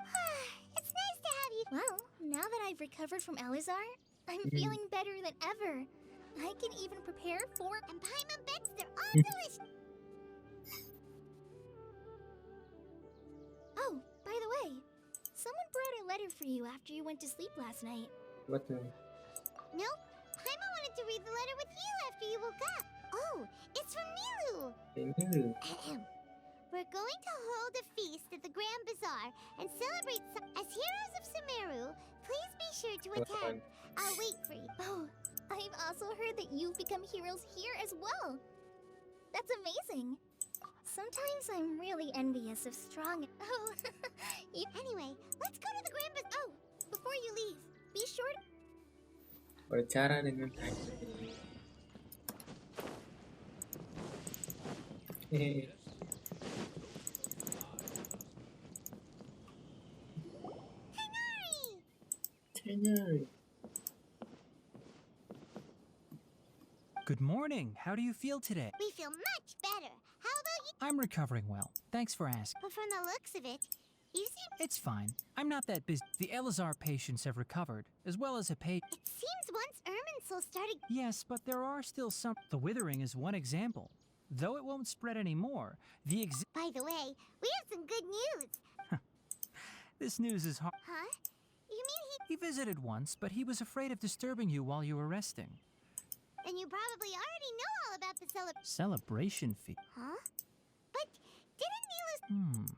It's nice to have you. Well, now that I've recovered from Elazar, I'm feeling better than ever. I can even prepare for... And Paimon bets they're all delicious. Oh, by the way, someone brought a letter for you after you went to sleep last night. What the? Nope. Paimon wanted to read the letter with you after you woke up. Oh, it's from Milu. Ini. We're going to hold a feast at the Grand Bazaar and celebrate as heroes of Sumeru. Please be sure to attend. I'll wait for you. Oh, I've also heard that you've become heroes here as well. That's amazing. Sometimes I'm really envious of strong... Oh, Anyway, let's go to the Grand Bazaar. Oh, before you leave, be sure to... Berbicara dengan Hehehe. Canary. Good morning. How do you feel today? We feel much better. How about you? I'm recovering well. Thanks for asking. But from the looks of it, you seem... It's fine. I'm not that busy. The Elazar patients have recovered, as well as a patient. It seems once Irminsul started... Yes, but there are still some... The withering is one example. Though it won't spread anymore, By the way, we have some good news. This news is hard. Huh? You mean He visited once, but he was afraid of disturbing you while you were resting. Then you probably already know all about the Celebration fee. Huh? But didn't Neilus...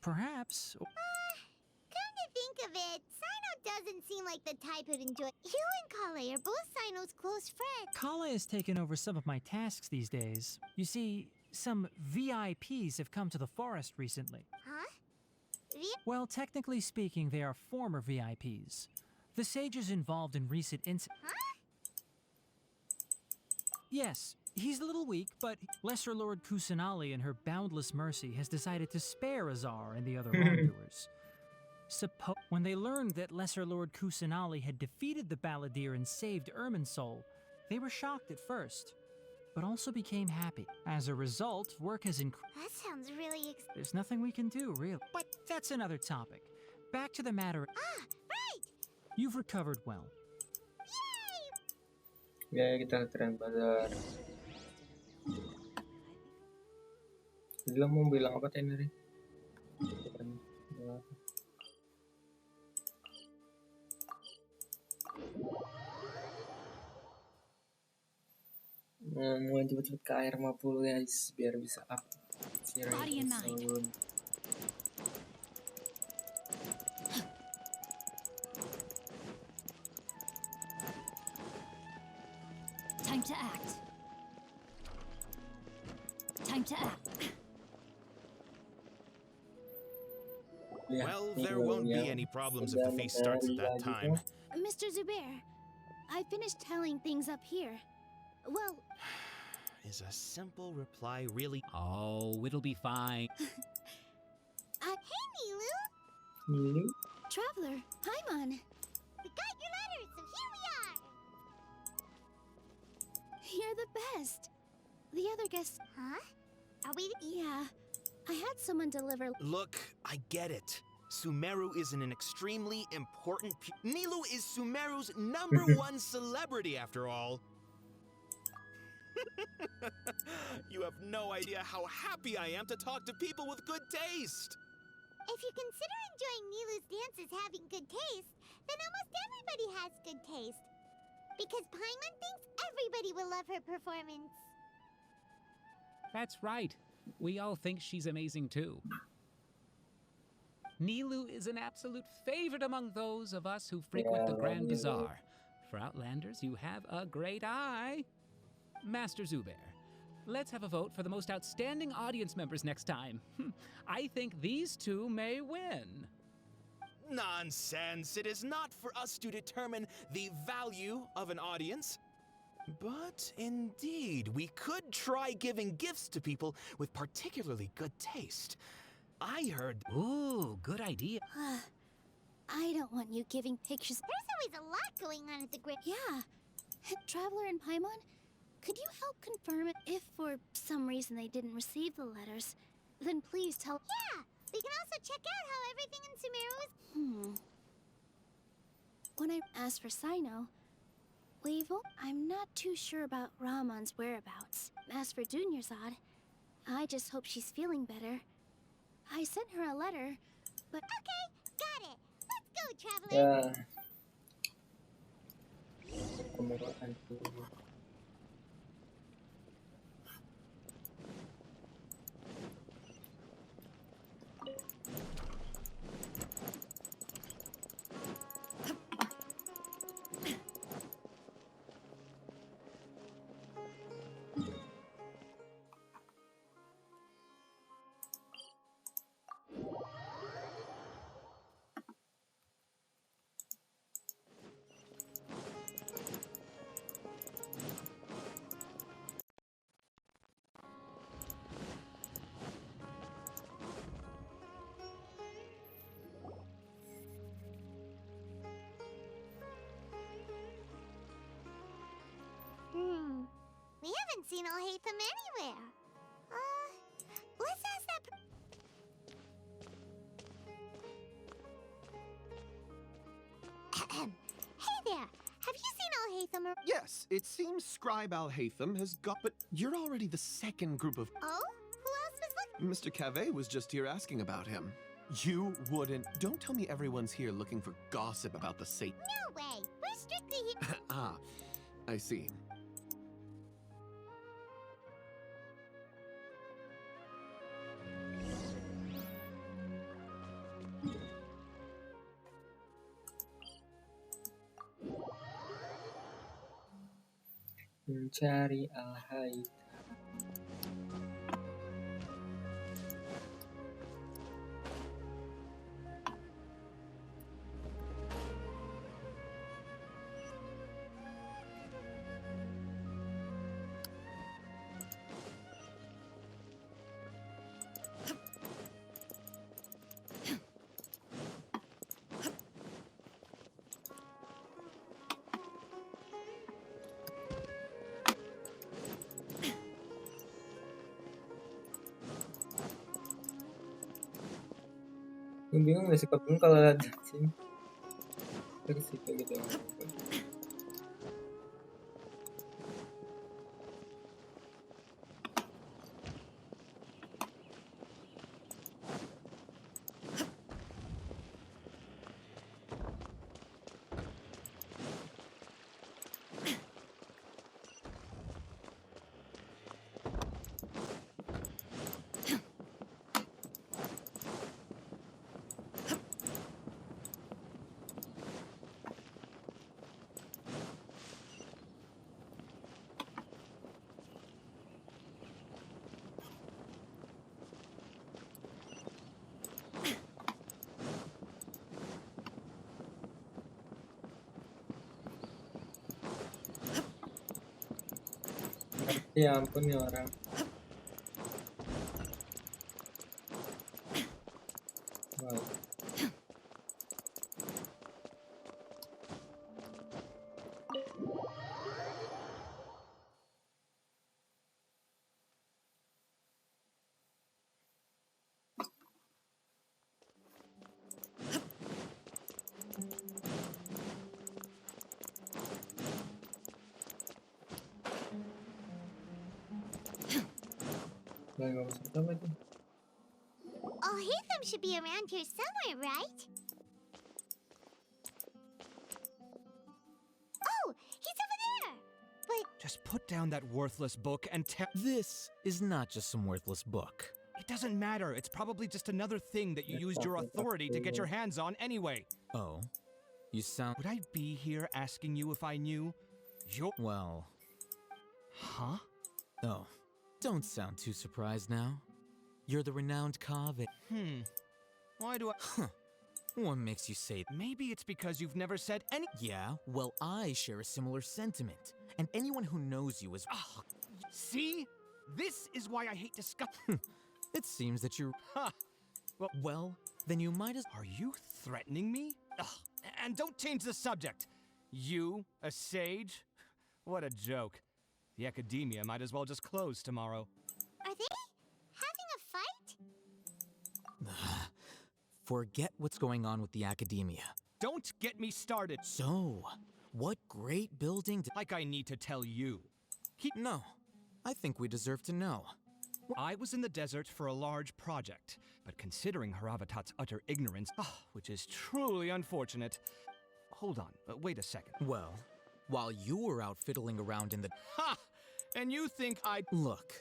Perhaps. Come to think of it, Sino doesn't seem like the type who'd enjoy... You and Kale are both Sino's close friends. Kale has taken over some of my tasks these days. You see, some VIPs have come to the forest recently. Huh? Well, technically speaking, they are former VIPs. The sages involved in recent incidents. Huh? Yes, he's a little weak, but Lesser Lord Kusanali in her boundless mercy has decided to spare Azar and the other wrongdoers. When they learned that Lesser Lord Kusanali had defeated the Balladeer and saved Irminsul, they were shocked at first, but also became happy. As a result, work has increased. That sounds really There's nothing we can do, really. But that's another topic. Back to the matter. right! You've recovered well. Yay! Ya, kita ke Grand Bazaar. Dia mau bilang apa tadi? Mau cepet-cepet ke air 50 guys, biar bisa up Body and mind. sound. Time to act. Time to act. Well, there won't be any problems if the feast starts at that time. Mr. Zubair, I finished tallying things up here. Well... Is a simple reply really? Oh, it'll be fine. Hey, Nilu! Nilu? Traveler, Paimon. We got your letters, so here we are! You're the best. The other guests... Huh? Are we... Yeah. I had someone deliver... Look, I get it. Sumeru is an extremely important... Nilu is Sumeru's #1 celebrity, after all. You have no idea how happy I am to talk to people with good taste. If you consider enjoying Nilu's dance as having good taste, then almost everybody has good taste. Because Paimon thinks everybody will love her performance. That's right. We all think she's amazing too. Nilu is an absolute favorite among those of us who frequent the Grand Bazaar. For Outlanders, you have a great eye. Master Zubair, let's have a vote for the most outstanding audience members next time. I think these two may win. Nonsense! It is not for us to determine the value of an audience. But indeed, we could try giving gifts to people with particularly good taste. I heard... Ooh, good idea. I don't want you giving pictures. There's always a lot going on at the Grand... Yeah. Traveler and Paimon, could you help confirm it? If for some reason they didn't receive the letters, then please tell... Yeah! We can also check out how everything in Sumeru is... When I asked for Sino, I'm not too sure about Ramon's whereabouts. As for Dunyarzad, I just hope she's feeling better. I sent her a letter, but... Okay, got it! Let's go, Traveler! Ya. We haven't seen Alhaitham anywhere. Let's ask that... Hey there! Have you seen Alhaitham? Yes, it seems Scribe Alhaitham has got... But you're already the second group of... Oh? Who else was looking? Mr. Cave was just here asking about him. You wouldn't. Don't tell me everyone's here looking for gossip about the Satan. No way. We're strictly here. Ah, I see. Mencari Al-Haid. Bingung gak sih kalau ada sini dari situ gitu. Ya ampun ya orang. Wow. Oh, Hatham should be around here somewhere, right? Oh, he's over there! But Just put down that worthless book and tell— This is not just some worthless book. It doesn't matter. It's probably just another thing that you used your authority to get your hands on anyway. Oh, you sound— Would I be here asking you if I knew? Well... Huh? Oh, don't sound too surprised now. You're the renowned Kave. Why do I— Huh. What makes you say that? Maybe it's because you've never said any— Yeah, well, I share a similar sentiment. And anyone who knows you is— Oh, see? This is why I hate discussing. It seems that you're— Ha! Well, then you might as— Are you threatening me? Ugh. And don't change the subject. You, a sage? What a joke. The academia might as well just close tomorrow. are they having a fight? Forget what's going on with the academia. Don't get me started. So, what great building Like I need to tell you. No, I think we deserve to know. I was in the desert for a large project, but considering Rukkhadevata's utter ignorance, which is truly unfortunate. Hold on, wait a second. Well, while you were out fiddling around in the— Ha! And you think I'd— Look,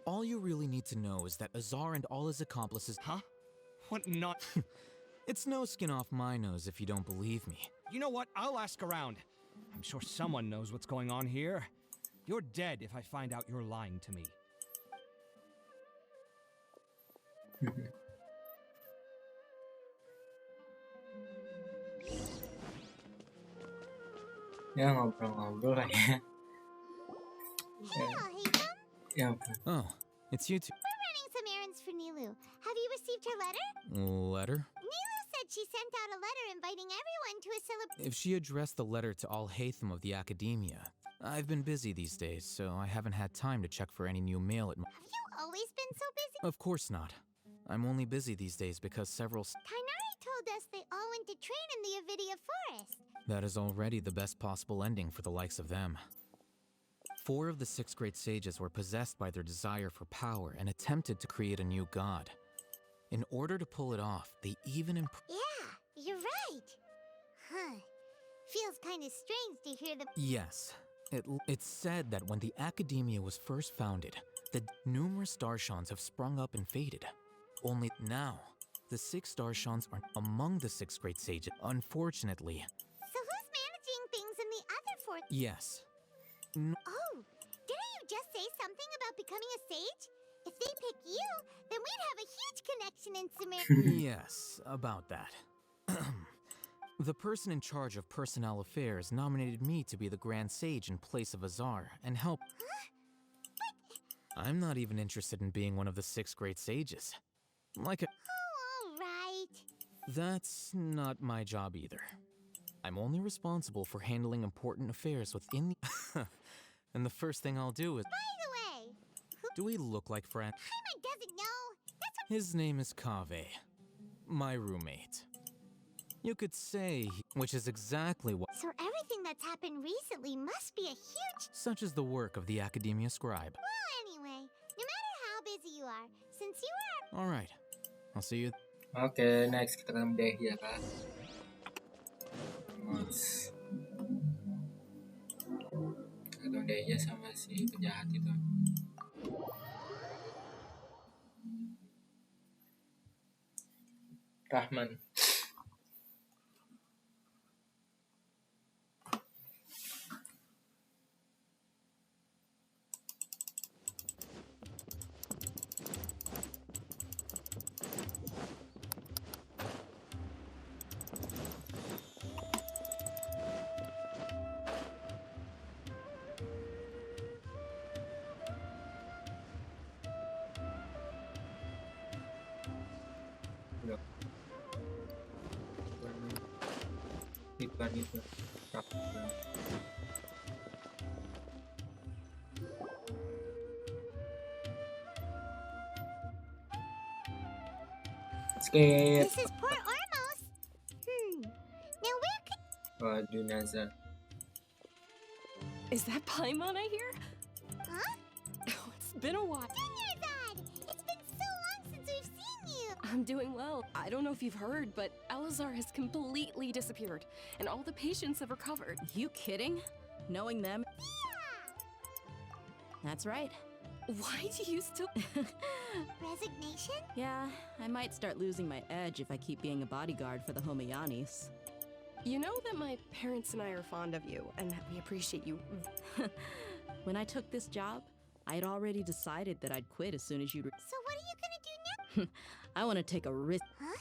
all you really need to know is that Azar and all his accomplices— Huh? What not? It's no skin off my nose if you don't believe me. You know what? I'll ask around. I'm sure someone knows what's going on here. You're dead if I find out you're lying to me. Ya ngobrol-ngobrol lah ya. Hey, Hatham. Ya ampun. Oh, it's you two. We're running some errands for Nilu. Have you received her letter? Letter? Nilu said she sent out a letter inviting everyone to a celebration. If she addressed the letter to all Hatham of the academia, I've been busy these days, so I haven't had time to check for any new mail at— Have you always been so busy? Of course not. I'm only busy these days because several— Kainari told us they all went to train in the Avidia forest. That is already the best possible ending for the likes of them. 4 of the 6 great sages were possessed by their desire for power and attempted to create a new god. In order to pull it off, they even Yeah, you're right. Huh. Feels kind of strange to hear the. Yes. It's said that when the Academia was first founded, the numerous Darshans have sprung up and faded. Only now, the 6 Darshans are among the 6 great sages. Unfortunately, So who's managing things in the other 4? yes. Oh, didn't you just say something about becoming a sage? If they pick you, then we'd have a huge connection in Sumer. Yes, about that. The person in charge of personnel affairs nominated me to be the Grand Sage in place of Azar and help. I'm not even interested in being one of the 6 great sages. Like a. Oh, all right. That's not my job either. I'm only responsible for handling important affairs within the. And the first thing I'll do is. By the way, Do we look like friends? Paimon doesn't know. That's what. His name is Kaveh, my roommate. You could say, which is exactly what. So everything that's happened recently must be a huge. Such is the work of the Academia Scribe. Well, anyway, no matter how busy you are, since you are. Alright, I'll see you. Oke, next kita ketemu Dehya kan. Mas. Ketemu Dehya sama si penjahat itu. Rahman. Iklan itu. Skip. This is Port Ormos. Now where could. Oh, Dunaza. Is that Paimon I hear? Huh? Oh, it's been a while. Dad! It's been so long since we've seen you. I'm doing well. I don't know if you've heard, but Elazar has completely disappeared, and all the patients have recovered. You kidding? Knowing them? That's right. Why do you still... Resignation? Yeah, I might start losing my edge if I keep being a bodyguard for the Homayanis. You know that my parents and I are fond of you, and that we appreciate you. When I took this job, I'd already decided that I'd quit as soon as you'd... So what are you gonna do now? I want to take a risk. Huh?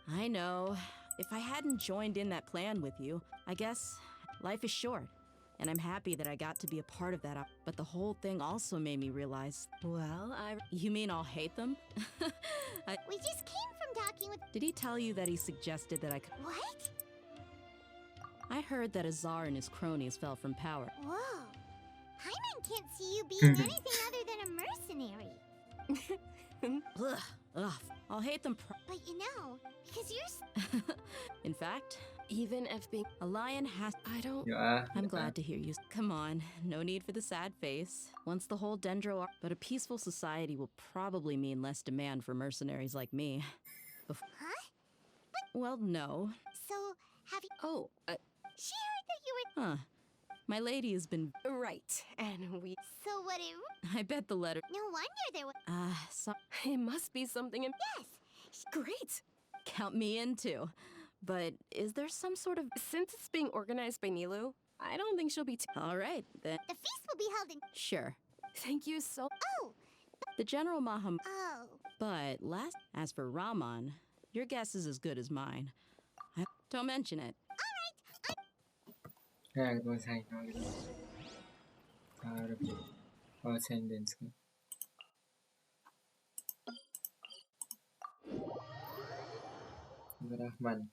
I know. If I hadn't joined in that plan with you, I guess life is short. And I'm happy that I got to be a part of that. But the whole thing also made me realize... Well, You mean I'll hate them? We just came from talking with. Did he tell you that he suggested that I could... What? I heard that Azar and his cronies fell from power. Whoa. Paimon can't see you being anything other than a mercenary. Ugh, I'll hate them. But you know, because you're. In fact, even if being a lion has. Yeah. I'm glad to hear you. Come on, no need for the sad face. Once the whole Dendro. But a peaceful society will probably mean less demand for mercenaries like me. Huh? Well, no. So, have you. Oh, She heard that you were. Huh. My lady has been. right, and we... So what it. I bet the letter. No wonder there was. So. It must be something in... Yes! Great! Count me in too. But is there some sort of... Since it's being organized by Nilu, I don't think she'll be too... All right, then. The feast will be held in. Sure. Thank you so... Oh! The General Maham... Oh. But as for Rahman, your guess is as good as mine. Don't mention it. Ya, ketemu saya sama gitu. Harap. Oh, sentence kan. Rahman.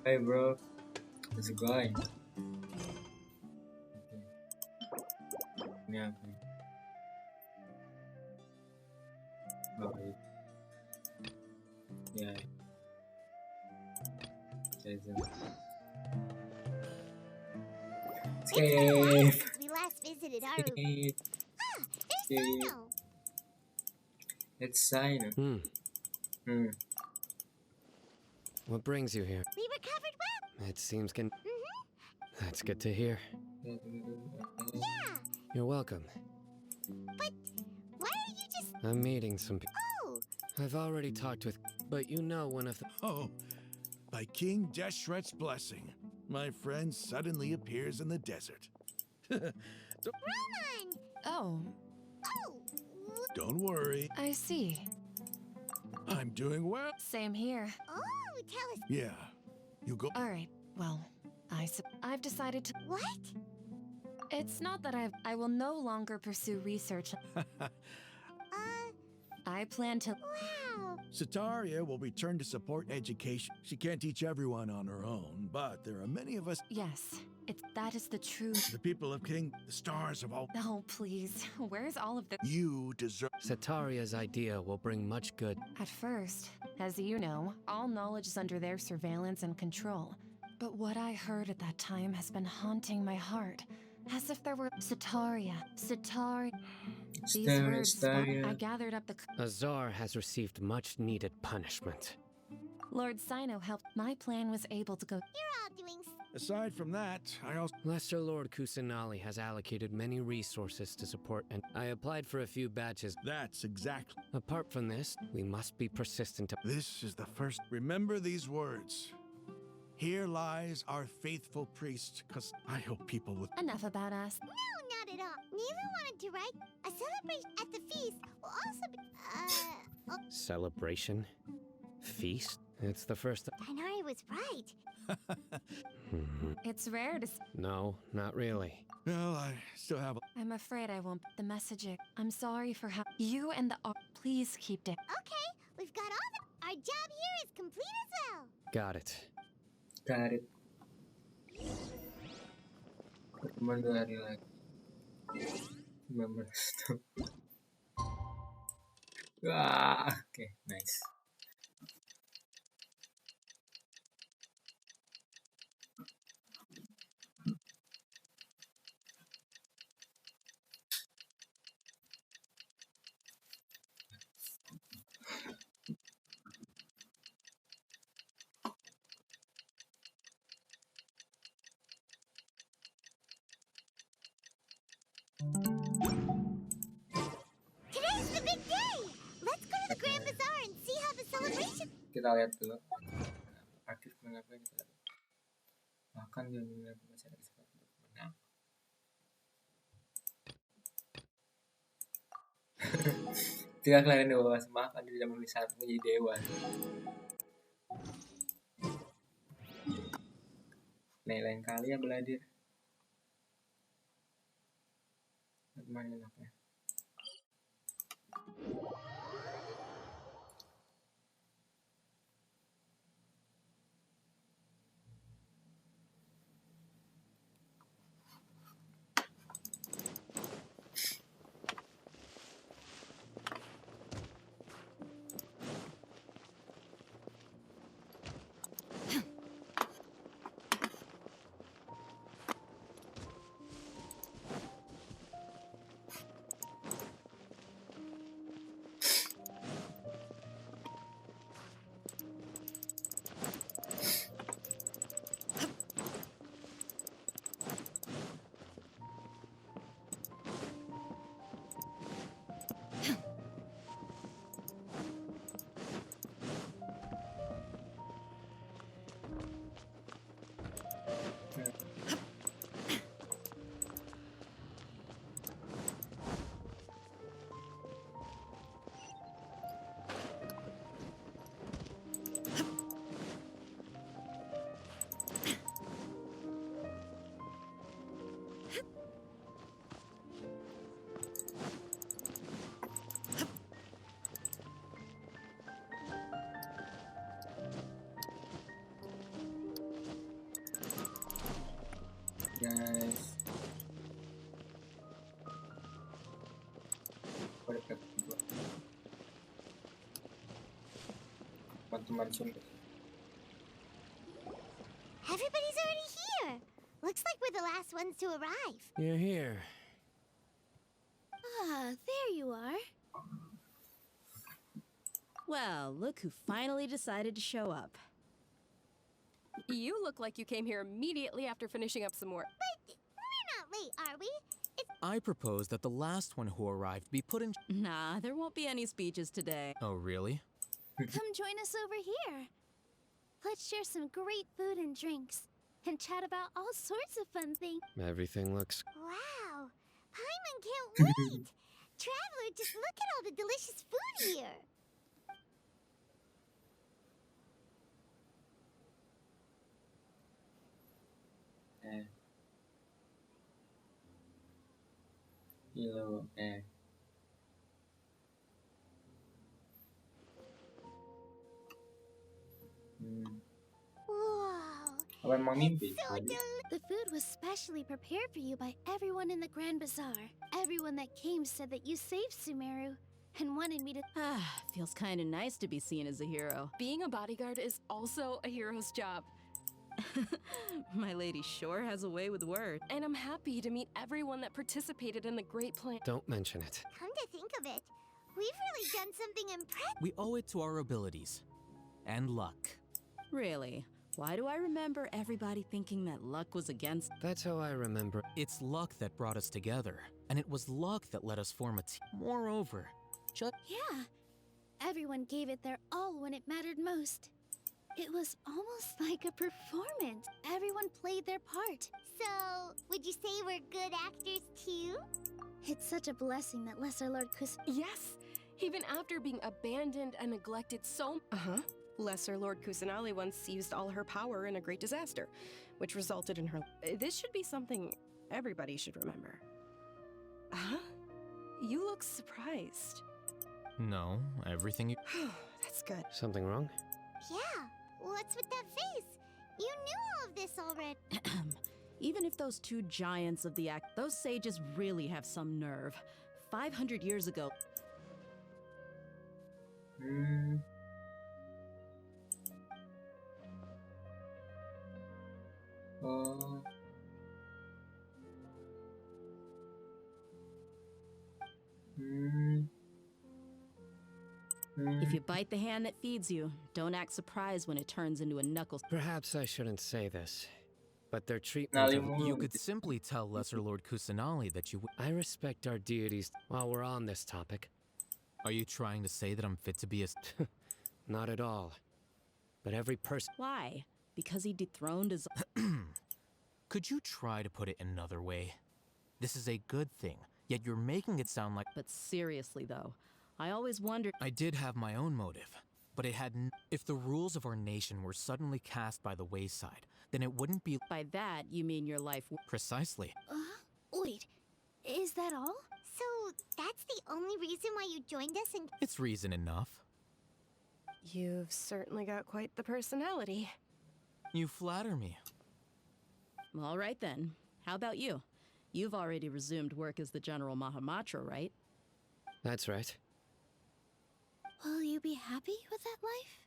Hey bro, how's it going? Yeah. Oh, yeah. Jason. Escape. We last visited our Escape. there's Sino. It's Sino. What brings you here? We recovered well. It seems That's good to hear. Yeah. You're welcome. But why are you just? I'm meeting some people. Oh. I've already talked with, but you know one of the. Oh, by King Deshret's blessing, my friend suddenly appears in the desert. Roman. Oh. Oh. Don't worry. I see. I'm doing well. Same here. Oh, tell us. Yeah. You go. All right. Well, I've decided to. What? It's not that I will no longer pursue research. I plan to. Wow. Sataria will return to support education. She can't teach everyone on her own, but there are many of us. Yes, that is the truth. The people of King, the stars of all. Oh, please. Where's all of this? You deserve. Sataria's idea will bring much good. At first, as you know, all knowledge is under their surveillance and control. But what I heard at that time has been haunting my heart. As if there were Sataria. These words I gathered up the. Azar has received much needed punishment. Lord Sino helped. My plan was able to go. You're all doing. Aside from that, I also. Lesser Lord Kusanali has allocated many resources to support, and I applied for a few batches. That's exactly. Apart from this, we must be persistent. This is the first. Remember these words. Here lies our faithful priest, cause I hope people would. Enough about us. No, not at all. Neither wanted to write. A celebration at the feast will also be. Celebration? Feast? It's the first. Dainari was right. It's rare to. No, not really. Well, I still have. I'm afraid I won't. The messaging. I'm sorry for how you and the. Please keep it. Okay, we've got all the. Our job here is complete as well. Got it. Got it. Teman 2 hari lagi. 19 tuh. Wah, oke, nice. Today's the big day. Let's go to the Grand Bazaar and see how the celebration. Kita lihat dulu. Aktif mengapa kita bahkan dia mengenai masih ada kesempatan untuk menang. Tidak kalian dewa maaf Anda tidak memenuhi syarat menjadi dewa. Lain kali ya belajar. Gimana enaknya? guys. Pada kedua teman-teman sumber. Everybody's already here. Looks like we're the last ones to arrive. You're here. Ah, there you are. Well, look who finally decided to show up. You look like you came here immediately after finishing up some work. But we're not late, are we? I propose that the last one who arrived be put in. Nah, there won't be any speeches today. Oh, really? Come join us over here. Let's share some great food and drinks, and chat about all sorts of fun things. Everything looks... Wow! Paimon can't wait! Traveler, just look at all the delicious food here! Kilo Wow! Apa emang mimpi? The food was specially prepared for you by everyone in the Grand Bazaar. Everyone that came said that you saved Sumeru and wanted me to... Feels kinda nice to be seen as a hero. Being a bodyguard is also a hero's job. My lady sure has a way with words. And I'm happy to meet everyone that participated in the great plan. Don't mention it. Come to think of it, we've really done something impressive. We owe it to our abilities. And luck. Really? Why do I remember everybody thinking that luck was against? That's how I remember. It's luck that brought us together, and it was luck that let us form a team. Moreover, Yeah. Everyone gave it their all when it mattered most. It was almost like a performance. Everyone played their part. So, would you say we're good actors too? It's such a blessing that Lesser Lord Yes! Even after being abandoned and neglected so... Lesser Lord Kusanali once used all her power in a great disaster, which resulted in her... This should be something everybody should remember. Huh? You look surprised. no, everything you... That's good. Something wrong? Yeah, what's with that face? You knew all of this already. Even if those two giants of the act, those sages really have some nerve. 500 years ago. Oh. If you bite the hand that feeds you, don't act surprised when it turns into a knuckle. Perhaps I shouldn't say this, but their treatment of... You could simply tell Lesser Lord Kusanali that you... I respect our deities while we're on this topic. Are you trying to say that I'm fit to be a... Not at all. But every person... Why? Because he dethroned his... Could you try to put it another way? This is a good thing, yet you're making it sound like... But seriously though, I always wondered... I did have my own motive, but it had... If the rules of our nation were suddenly cast by the wayside, then it wouldn't be... By that, you mean your life... Precisely. Wait, is that all? So, that's the only reason why you joined us in... It's reason enough. You've certainly got quite the personality. You flatter me. All right then. How about you? You've already resumed work as the General Mahamatra, right? That's right. Will you be happy with that life?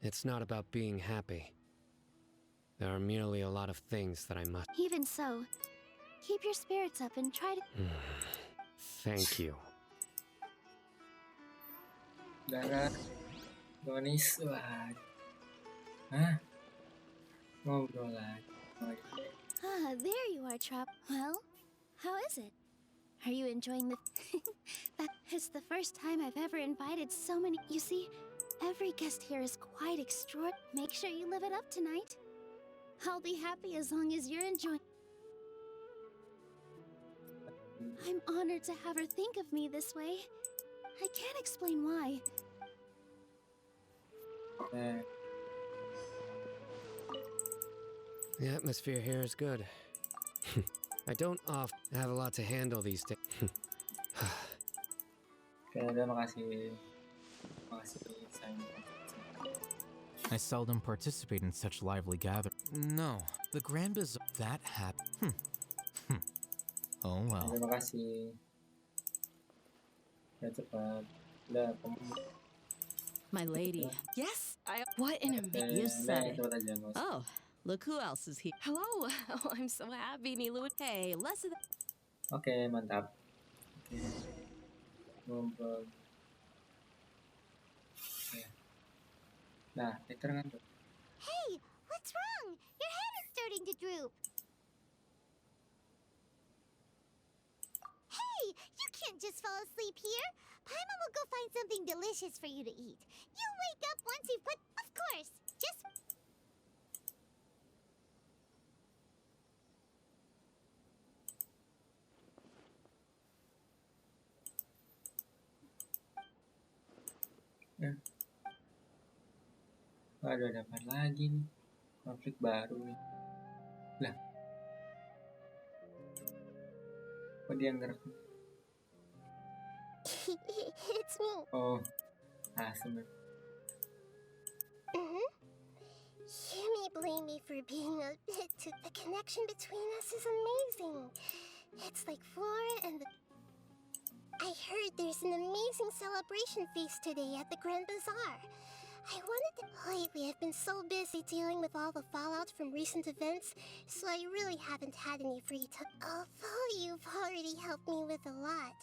It's not about being happy. There are merely a lot of things that I must... Even so, keep your spirits up and try to... Thank you. Darah Donis lagi. Hah? Ngobrol lagi. There you are, Trop. Well, how is it? Are you enjoying the... That is the first time I've ever invited so many... You see, every guest here is quite extraordinary. Make sure you live it up tonight. I'll be happy as long as you're enjoying... I'm honored to have her think of me this way. I can't explain why. The atmosphere here is good. I don't often have a lot to handle these days. Makasih I seldom participate in such lively gatherings. No, the Grand Bazaar... that happened. Oh well. Terima kasih. Ya cepat. Udah kamu. My lady. Yes, what an amazing. You said it. Oh, look who else is here. Hello. Oh, I'm so happy, Nilu. Hey, less of that. Oke, mantap. Oke. Ngobrol. Ya. Nah, Peter kan. Hey, what's wrong? Your head is starting to droop. Hey, you can't just fall asleep here. Paimon will go find something delicious for you to eat. You'll wake up once you've put... Of course, just... Ya. Aduh, ada apa lagi nih? Konflik baru nih. Lah. Kok dia ngerak? It's me. Oh, asem. You may blame me for being a bit too... The connection between us is amazing. It's like Flora and the... I heard there's an amazing celebration feast today at the Grand Bazaar. I wanted to... Lately, I've been so busy dealing with all the fallout from recent events, so I really haven't had any free time. Although you've already helped me with a lot,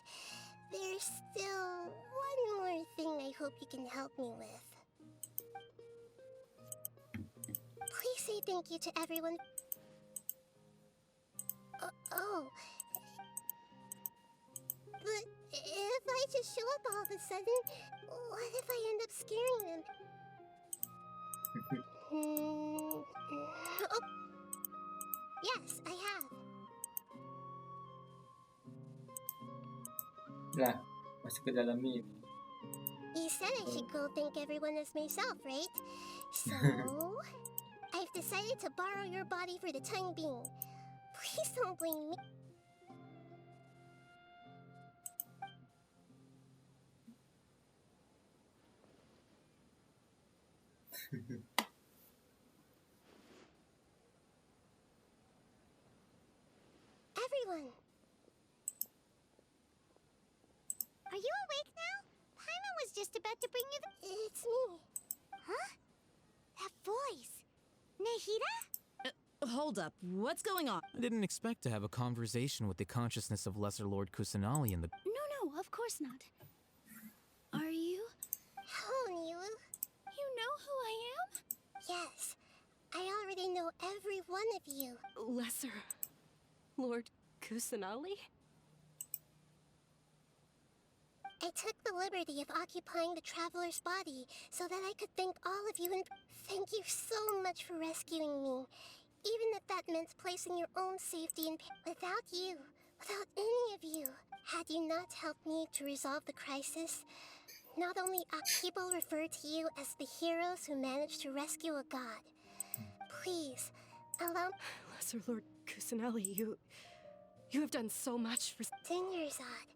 there's still one more thing I hope you can help me with. Please say thank you to everyone. But if I just show up all of a sudden, what if I end up scaring them? Oh. Yes, I have. Lah, masuk ke dalam ini. You said I should go thank everyone as myself, right? So, I've decided to borrow your body for the time being. Please don't blame me. Everyone! Are you awake now? Paimon was just about to bring you the... It's me. Huh? That voice. Nahida? Hold up. What's going on? I didn't expect to have a conversation with the consciousness of Lesser Lord Kusanali in the... No, of course not. Are you? Hello, Nilu. You know who I am? Yes. I already know every one of you. Lesser Lord Kusanali? I took the liberty of occupying the traveler's body so that I could thank all of you and thank you so much for rescuing me. Even if that meant placing your own safety in without you, without any of you. Had you not helped me to resolve the crisis, not only people refer to you as the heroes who managed to rescue a god. Please, allow... Lesser Lord Kusanali, you have done so much for... Dingerzad,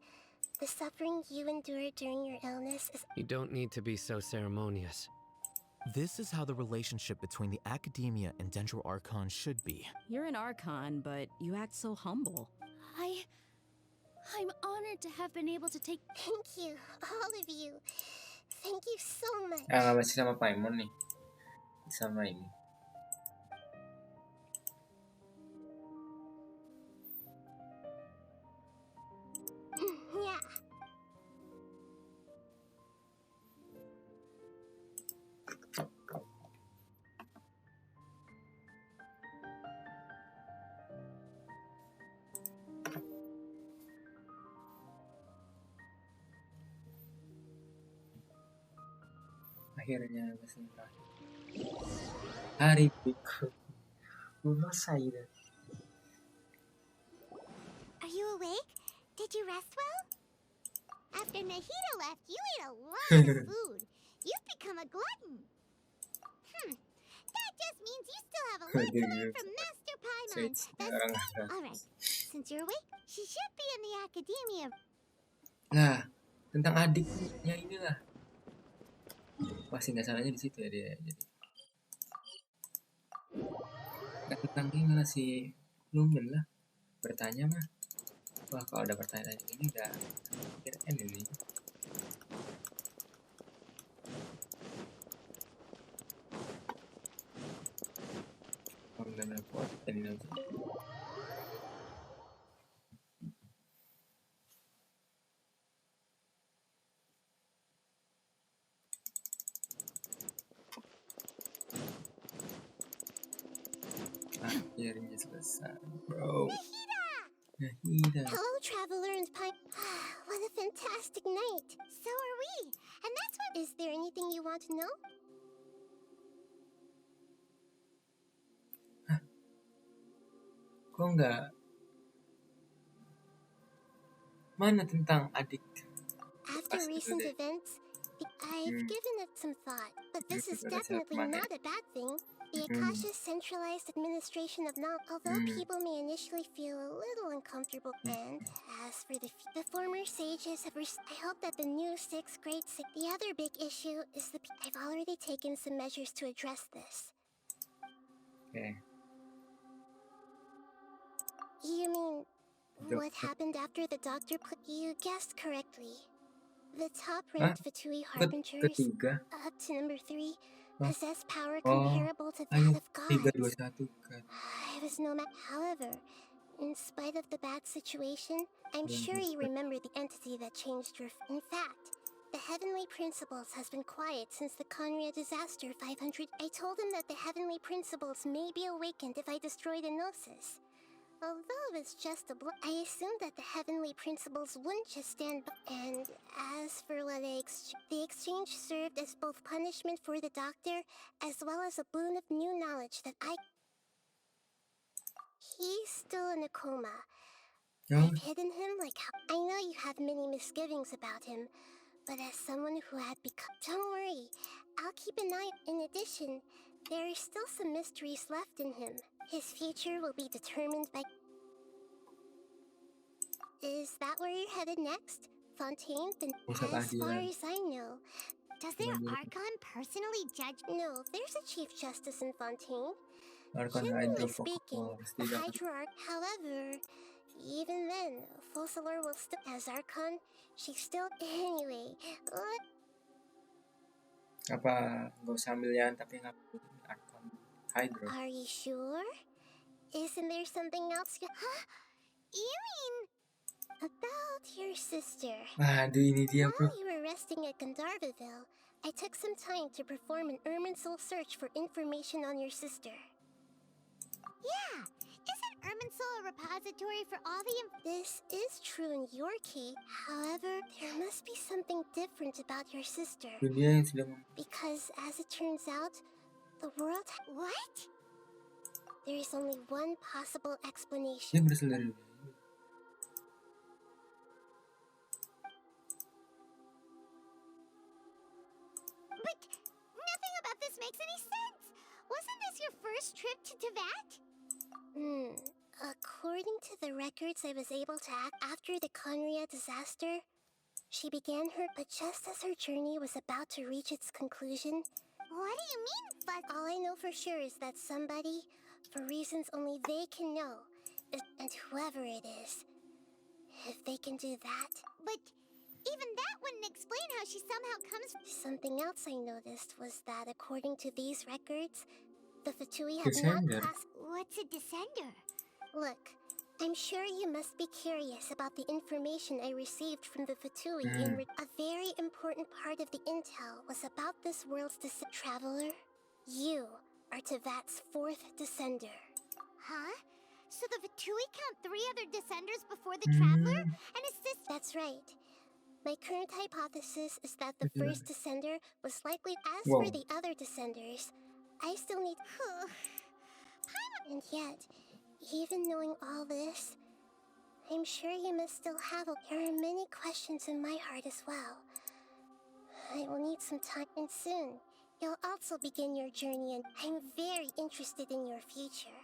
the suffering you endured during your illness is... You don't need to be so ceremonious. This is how the relationship between the Academia and Dendro Archon should be. You're an Archon, but you act so humble. I'm honored to have been able to take... Thank you, all of you. Thank you so much. Ah, masih sama Paimon nih. Sama ini. Yeah. Akhirnya bersentuh. Hari berikut. Saya. Are you awake? Did you rest well? After Nahida left, you ate a lot of food. You've become a glutton. That just means you still have a lot to learn from Master Paimon. Alright, since you're awake, she should be in the Academia. Nah, tentang adiknya inilah. Pasti nggak salahnya di situ ya dia. Jadi tentang ini lah si Lumayan lah. Bertanya mah. Wah, kalau ada pertanyaan ini udah kira-kira ini. I'm gonna put ini aja. Akhirnya selesai, bro. Nahida. Hello, traveler and pine. What a fantastic night. So are we. And that's what. Is there anything you want to know? Kok nggak? Mana tentang adik? After recent events, I've given it some thought, but this is definitely not a bad thing. The Akasha's centralized administration of knowledge, although people may initially feel a little uncomfortable, and as for the former sages have I hope that the new 6th grade the other big issue is I've already taken some measures to address this. Okay. You mean what happened after the doctor you guessed correctly. The top-ranked Fatui Harbingers, up to number 3, possess power comparable to that of gods. I was no match. However, in spite of the bad situation, I'm sure you remember the entity that changed your... In fact, the Heavenly Principles has been quiet since the Conria disaster 500... I told him that the Heavenly Principles may be awakened if I destroy the Gnosis. Although it's just a I assumed that the Heavenly Principles wouldn't just stand by. And as for what the exchange served as both punishment for the doctor, as well as a boon of new knowledge that He's still in a coma. I've hidden him like how... I know you have many misgivings about him, but as someone who had become... Don't worry, I'll keep an eye... In addition, there are still some mysteries left in him. His future will be determined by... Is that where you're headed next? Fontaine? Then as far as I know... Does their Archon personally judge? No, there's a Chief Justice in Fontaine. Archon Generally speaking, the Hydra however, even then, Fossilor will still... As Archon, she's still... Anyway, Apa nggak usah ambil yan, tapi ngapain Archon Hydra? Are you sure? Isn't there something else you... Huh? You mean... About your sister. Aduh, ini dia, bro. While you were resting at Gandharvaville, I took some time to perform an Irminsul search for information on your sister. Yeah! Isn't Irminsul a repository for all the... This is true in your case. However, there must be something different about your sister. Because, as it turns out, the world... What? There is only one possible explanation. But nothing about this makes any sense! Wasn't this your first trip to Teyvat? According to the records I was able to act after the Conria disaster, she began her... But just as her journey was about to reach its conclusion... What do you mean, but... All I know for sure is that somebody, for reasons only they can know, and whoever it is, if they can do that... But... Even that wouldn't explain how she somehow comes... Something else I noticed was that according to these records, the Fatui have not classed... What's a descender? Look, I'm sure you must be curious about the information I received from the Fatui A very important part of the intel was about this world's traveler. You are Teyvat's 4th descender. Huh? So the Fatui count 3 other descenders before the traveler? And is this... That's right. My current hypothesis is that the first descender was likely... As for the other descenders, I still need... And yet, even knowing all this, I'm sure you must still have... There are many questions in my heart as well. I will need some time, and soon, you'll also begin your journey, and I'm very interested in your future.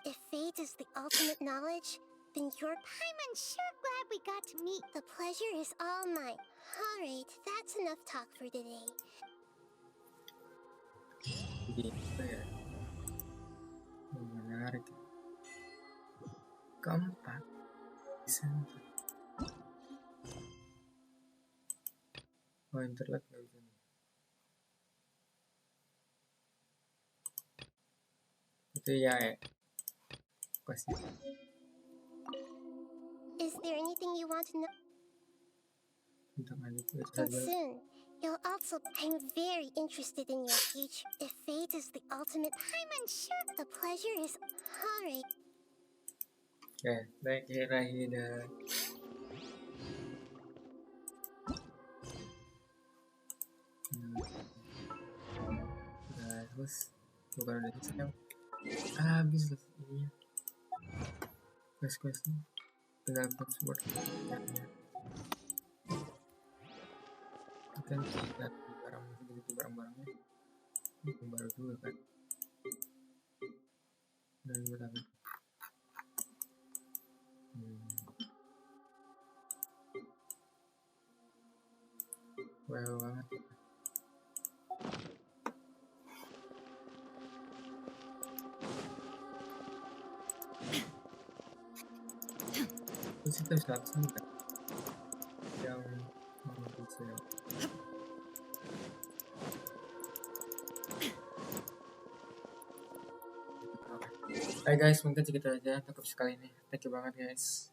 If fate is the ultimate knowledge, then you're... I'm sure glad we got to meet. The pleasure is all mine. Alright, that's enough talk for today. Menarik. keempat center. Oh, internet nggak bisa nih. Itu ya kasih. Is there anything you want to know? And soon, you'll also. I'm very interested in your future. If fate is the ultimate, I'm unsure. The pleasure is alright. Okay, baik Rahida. Terus bukan udah selesai. Habis lah ini. Quest-questnya tinggal password ya. Kan lihat barang begitu barang-barangnya ini baru juga kan dan berapa wow banget ya. Terus kita bisa langsung kan yang mau bisa. Hai guys, mungkin segitu aja untuk sekali ini. Thank you banget guys.